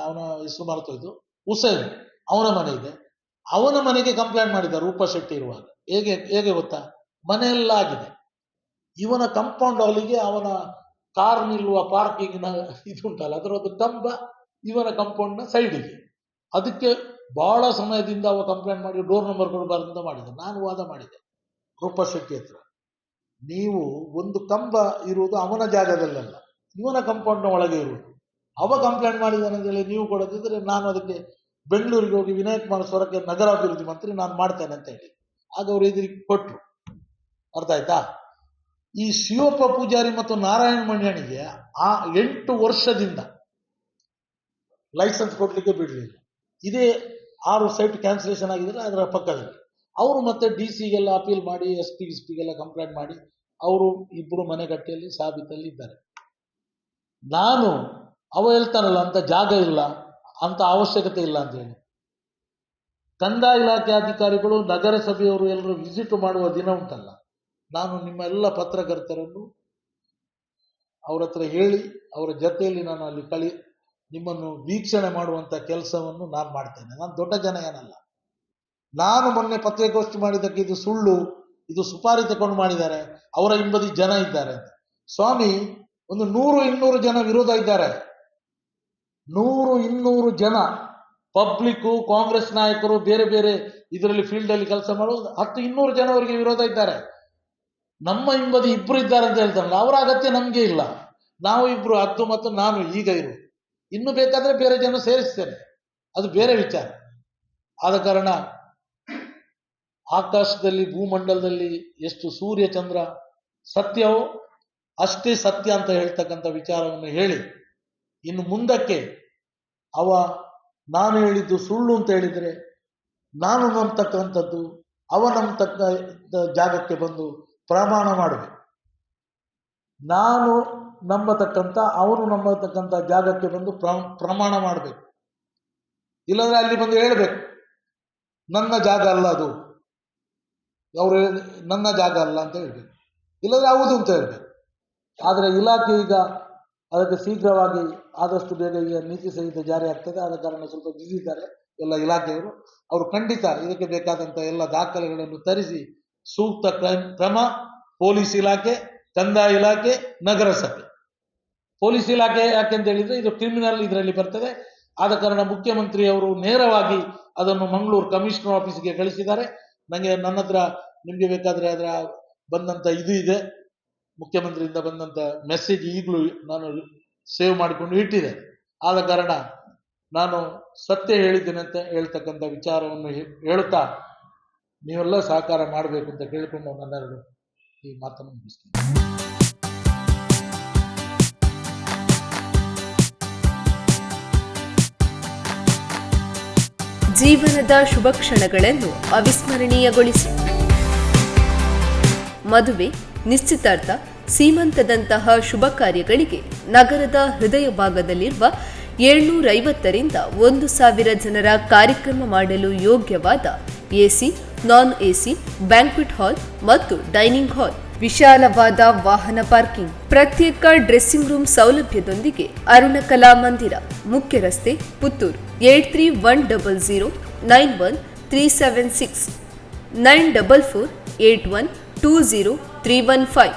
ಅವನ ಹೆಸರು ಮರೆತೋಯ್ತು, ಹುಸೇನ್, ಅವನ ಮನೆ ಇದೆ. ಅವನ ಮನೆಗೆ ಕಂಪ್ಲೇಂಟ್ ಮಾಡಿದ್ದಾರೆ ರೂಪ ಶೆಟ್ಟಿ ಇರುವಾಗ. ಹೇಗೆ ಗೊತ್ತಾ, ಮನೆಯೆಲ್ಲ ಆಗಿದೆ. ಇವನ ಕಾಂಪೌಂಡ್ ಹಾಲಿಗೆ ಅವನ ಕಾರ್ ನಿಲ್ಲುವ ಪಾರ್ಕಿಂಗ್ನ ಇದುಂಟಲ್ಲ, ಅದರದ್ದು ಕಂಬ ಇವನ ಕಾಂಪೌಂಡ್ನ ಸೈಡಿಗೆ. ಅದಕ್ಕೆ ಬಹಳ ಸಮಯದಿಂದ ಅವ ಕಂಪ್ಲೇಂಟ್ ಮಾಡಿ ಡೋರ್ ನಂಬರ್ ಕೊಡಬಾರ್ದು ಅಂತ ಮಾಡಿದೆ. ನಾನು ವಾದ ಮಾಡಿದೆ ರೂಪ ಶೆಟ್ಟಿ ಹತ್ರ, ನೀವು ಒಂದು ಕಂಬ ಇರುವುದು ಅವನ ಜಾಗದಲ್ಲ, ಇವನ ಕಾಂಪೌಂಡ್ನ ಒಳಗೆ ಇರುವುದು. ಅವ ಕಂಪ್ಲೇಂಟ್ ಮಾಡಿದ್ದಾನೆ ಅಂತ ಹೇಳಿ ನೀವು ಕೊಡದಿದ್ರೆ ನಾನು ಅದಕ್ಕೆ ಬೆಂಗಳೂರಿಗೆ ಹೋಗಿ ವಿನಯ್ ಕುಮಾರ್ ಸ್ವರಕ್ಕೆ ನಗರಾಭಿವೃದ್ಧಿ ಮಂತ್ರಿ ನಾನು ಮಾಡ್ತೇನೆ ಅಂತ ಹೇಳಿ ಆಗ ಅವರು ಎದುರಿಗೆ ಕೊಟ್ಟರು. ಅರ್ಥ ಆಯ್ತಾ? ಈ ಶಿವಪ್ಪ ಪೂಜಾರಿ ಮತ್ತು ನಾರಾಯಣ ಮಣ್ಯನಿಗೆ 8 ವರ್ಷದಿಂದ ಲೈಸೆನ್ಸ್ ಕೊಡ್ಲಿಕ್ಕೆ ಬಿಡಲಿಲ್ಲ. ಇದೇ 6 ಸೈಟ್ ಕ್ಯಾನ್ಸಲೇಷನ್ ಆಗಿದ್ರೆ ಅದರ ಪಕ್ಕದಲ್ಲಿ ಅವರು ಮತ್ತೆ DC-ಗೆಲ್ಲ ಅಪೀಲ್ ಮಾಡಿ SP-ಗೆಲ್ಲ ಕಂಪ್ಲೇಂಟ್ ಮಾಡಿ ಅವರು ಇಬ್ಬರು ಮನೆಗಟ್ಟೆಯಲ್ಲಿ ಸಾಬೀತಲ್ಲಿ ಇದ್ದಾರೆ. ನಾನು ಅವ ಹೇಳ್ತಾನಲ್ಲ ಅಂತ ಜಾಗ ಇಲ್ಲ, ಅಂತ ಅವಶ್ಯಕತೆ ಇಲ್ಲ ಅಂತ ಹೇಳಿ, ಕಂದಾಯ ಇಲಾಖೆ ಅಧಿಕಾರಿಗಳು ನಗರಸಭೆಯವರು ಎಲ್ಲರೂ ವಿಸಿಟ್ ಮಾಡುವ ದಿನ ಉಂಟಲ್ಲ, ನಾನು ನಿಮ್ಮ ಎಲ್ಲ ಪತ್ರಕರ್ತರನ್ನು ಅವರ ಹತ್ರ ಹೇಳಿ ಅವರ ಜೊತೆಯಲ್ಲಿ ನಾನು ಅಲ್ಲಿ ನಿಮ್ಮನ್ನು ವೀಕ್ಷಣೆ ಮಾಡುವಂತ ಕೆಲಸವನ್ನು ನಾನು ಮಾಡ್ತೇನೆ. ನಾನು ದೊಡ್ಡ ಜನ ಏನಲ್ಲ. ನಾನು ಮೊನ್ನೆ ಪತ್ರಿಕಾಗೋಷ್ಠಿ ಮಾಡಿದ್ದಕ್ಕೆ ಇದು ಸುಳ್ಳು, ಇದು ಸುಪಾರಿ ತಗೊಂಡು ಮಾಡಿದ್ದಾರೆ, ಅವರ ಹಿಂಬದಿ ಜನ ಇದ್ದಾರೆ ಅಂತ. ಸ್ವಾಮಿ, ಒಂದು 100-200 ಜನ ವಿರೋಧ ಇದ್ದಾರೆ. 100-200 ಜನ ಪಬ್ಲಿಕ್ಕು, ಕಾಂಗ್ರೆಸ್ ನಾಯಕರು, ಬೇರೆ ಬೇರೆ ಇದರಲ್ಲಿ ಫೀಲ್ಡ್ ಅಲ್ಲಿ ಕೆಲಸ ಮಾಡುವುದು 10-200 ಜನ ಅವರಿಗೆ ವಿರೋಧ ಇದ್ದಾರೆ. ನಮ್ಮ ಹಿಂಬದಿ 2 ಇದ್ದಾರೆ ಅಂತ ಹೇಳ್ತಾರಲ್ಲ, ಅವರ ಅಗತ್ಯ ನಮ್ಗೆ ಇಲ್ಲ. ನಾವು 2, ಅದು ಮತ್ತು ನಾನು ಈಗ ಇರುವುದು. ಇನ್ನು ಬೇಕಾದ್ರೆ ಬೇರೆ ಜನ ಸೇರಿಸ್ತೇನೆ, ಅದು ಬೇರೆ ವಿಚಾರ. ಆದ ಕಾರಣ ಆಕಾಶದಲ್ಲಿ, ಭೂಮಂಡಲದಲ್ಲಿ ಎಷ್ಟು ಸೂರ್ಯ ಚಂದ್ರ ಸತ್ಯವೋ ಅಷ್ಟೇ ಸತ್ಯ ಅಂತ ಹೇಳ್ತಕ್ಕಂಥ ವಿಚಾರವನ್ನು ಹೇಳಿ, ಇನ್ನು ಮುಂದಕ್ಕೆ ನಾನು ಹೇಳಿದ್ದು ಸುಳ್ಳು ಅಂತ ಹೇಳಿದರೆ ನಾನು ನಂಬತಕ್ಕಂಥದ್ದು ಅವ ನಂಬತಕ್ಕ ಜಾಗಕ್ಕೆ ಬಂದು ಪ್ರಮಾಣ ಮಾಡಬೇಕು. ನಾನು ನಂಬತಕ್ಕಂಥ ಅವನು ನಂಬತಕ್ಕಂಥ ಜಾಗಕ್ಕೆ ಬಂದು ಪ್ರಮಾಣ ಮಾಡಬೇಕು. ಇಲ್ಲದ್ರೆ ಅಲ್ಲಿ ಬಂದು ಹೇಳಬೇಕು ನನ್ನ ಜಾಗ ಅಲ್ಲ ಅದು, ಅವರು ನನ್ನ ಜಾಗ ಅಲ್ಲ ಅಂತ ಹೇಳ್ಬೇಕು, ಇಲ್ಲದ್ರೆ ಹೌದು ಅಂತ ಹೇಳ್ಬೇಕು. ಆದರೆ ಇಲಾಖೆ ಈಗ ಅದಕ್ಕೆ ಶೀಘ್ರವಾಗಿ ಆದಷ್ಟು ಬೇಗ ಈಗ ನೀತಿ ಸಂಹಿತೆ ಜಾರಿ ಆಗ್ತದೆ. ಆದ ಕಾರಣ ಸ್ವಲ್ಪ ಬಿಸಿ ಇದ್ದಾರೆ ಎಲ್ಲ ಇಲಾಖೆಯವರು. ಅವರು ಖಂಡಿತ ಇದಕ್ಕೆ ಬೇಕಾದಂಥ ಎಲ್ಲ ದಾಖಲೆಗಳನ್ನು ತರಿಸಿ ಸೂಕ್ತ ಕ್ರಮ ಪೊಲೀಸ್ ಇಲಾಖೆ, ಕಂದಾಯ ಇಲಾಖೆ, ನಗರಸಭೆ. ಪೊಲೀಸ್ ಇಲಾಖೆ ಯಾಕೆಂತ ಹೇಳಿದ್ರೆ ಇದು ಕ್ರಿಮಿನಲ್ ಇದರಲ್ಲಿ ಬರ್ತದೆ. ಆದ ಕಾರಣ ಮುಖ್ಯಮಂತ್ರಿಯವರು ನೇರವಾಗಿ ಅದನ್ನು ಮಂಗಳೂರು ಕಮಿಷನರ್ ಆಫೀಸ್ಗೆ ಕಳಿಸಿದ್ದಾರೆ. ನನ್ನ ಹತ್ರ ನಿಮಗೆ ಬೇಕಾದ್ರೆ ಅದರ ಬಂದಂತ ಇದು ಇದೆ, ಮುಖ್ಯಮಂತ್ರಿಯಿಂದ ಬಂದಂತ ಮೆಸೇಜ್ ಈಗಲೂ ನಾನು ಸೇವ್ ಮಾಡಿಕೊಂಡು ಇಟ್ಟಿದೆ. ಆದ ಕಾರಣ ನಾನು ಸತ್ಯ ಹೇಳಿದ್ದೇನೆ ಅಂತ ಹೇಳ್ತಕ್ಕಂಥ ವಿಚಾರವನ್ನು ಹೇಳುತ್ತಾ ನೀವೆಲ್ಲ ಸಹಕಾರ ಮಾಡಬೇಕು ಅಂತ ಕೇಳಿಕೊಂಡು ನನ್ನೆರಡು ಈ ಮಾತನ್ನು ಮುಗಿಸ್ತೇನೆ. ಜೀವನದ ಶುಭ ಕ್ಷಣಗಳನ್ನು ಅವಿಸ್ಮರಣೀಯಗೊಳಿಸಿ. ಮದುವೆ, ನಿಶ್ಚಿತಾರ್ಥ, ಸೀಮಂತದಂತಹ ಶುಭ ಕಾರ್ಯಗಳಿಗೆ ನಗರದ ಹೃದಯ ಭಾಗದಲ್ಲಿರುವ 750ರಿಂದ 1000 ಜನರ ಕಾರ್ಯಕ್ರಮ ಮಾಡಲು ಯೋಗ್ಯವಾದ AC, ನಾನ್ AC, ಬ್ಯಾಂಕ್ವೆಟ್ ಹಾಲ್ ಮತ್ತು ಡೈನಿಂಗ್ ಹಾಲ್, ವಿಶಾಲವಾದ ವಾಹನ ಪಾರ್ಕಿಂಗ್, ಪ್ರತ್ಯೇಕ ಡ್ರೆಸ್ಸಿಂಗ್ ರೂಮ್ ಸೌಲಭ್ಯದೊಂದಿಗೆ ಅರುಣ ಕಲಾ ಮಂದಿರ, ಮುಖ್ಯ ರಸ್ತೆ, ಪುತ್ತೂರು. 8310091376 9448120315.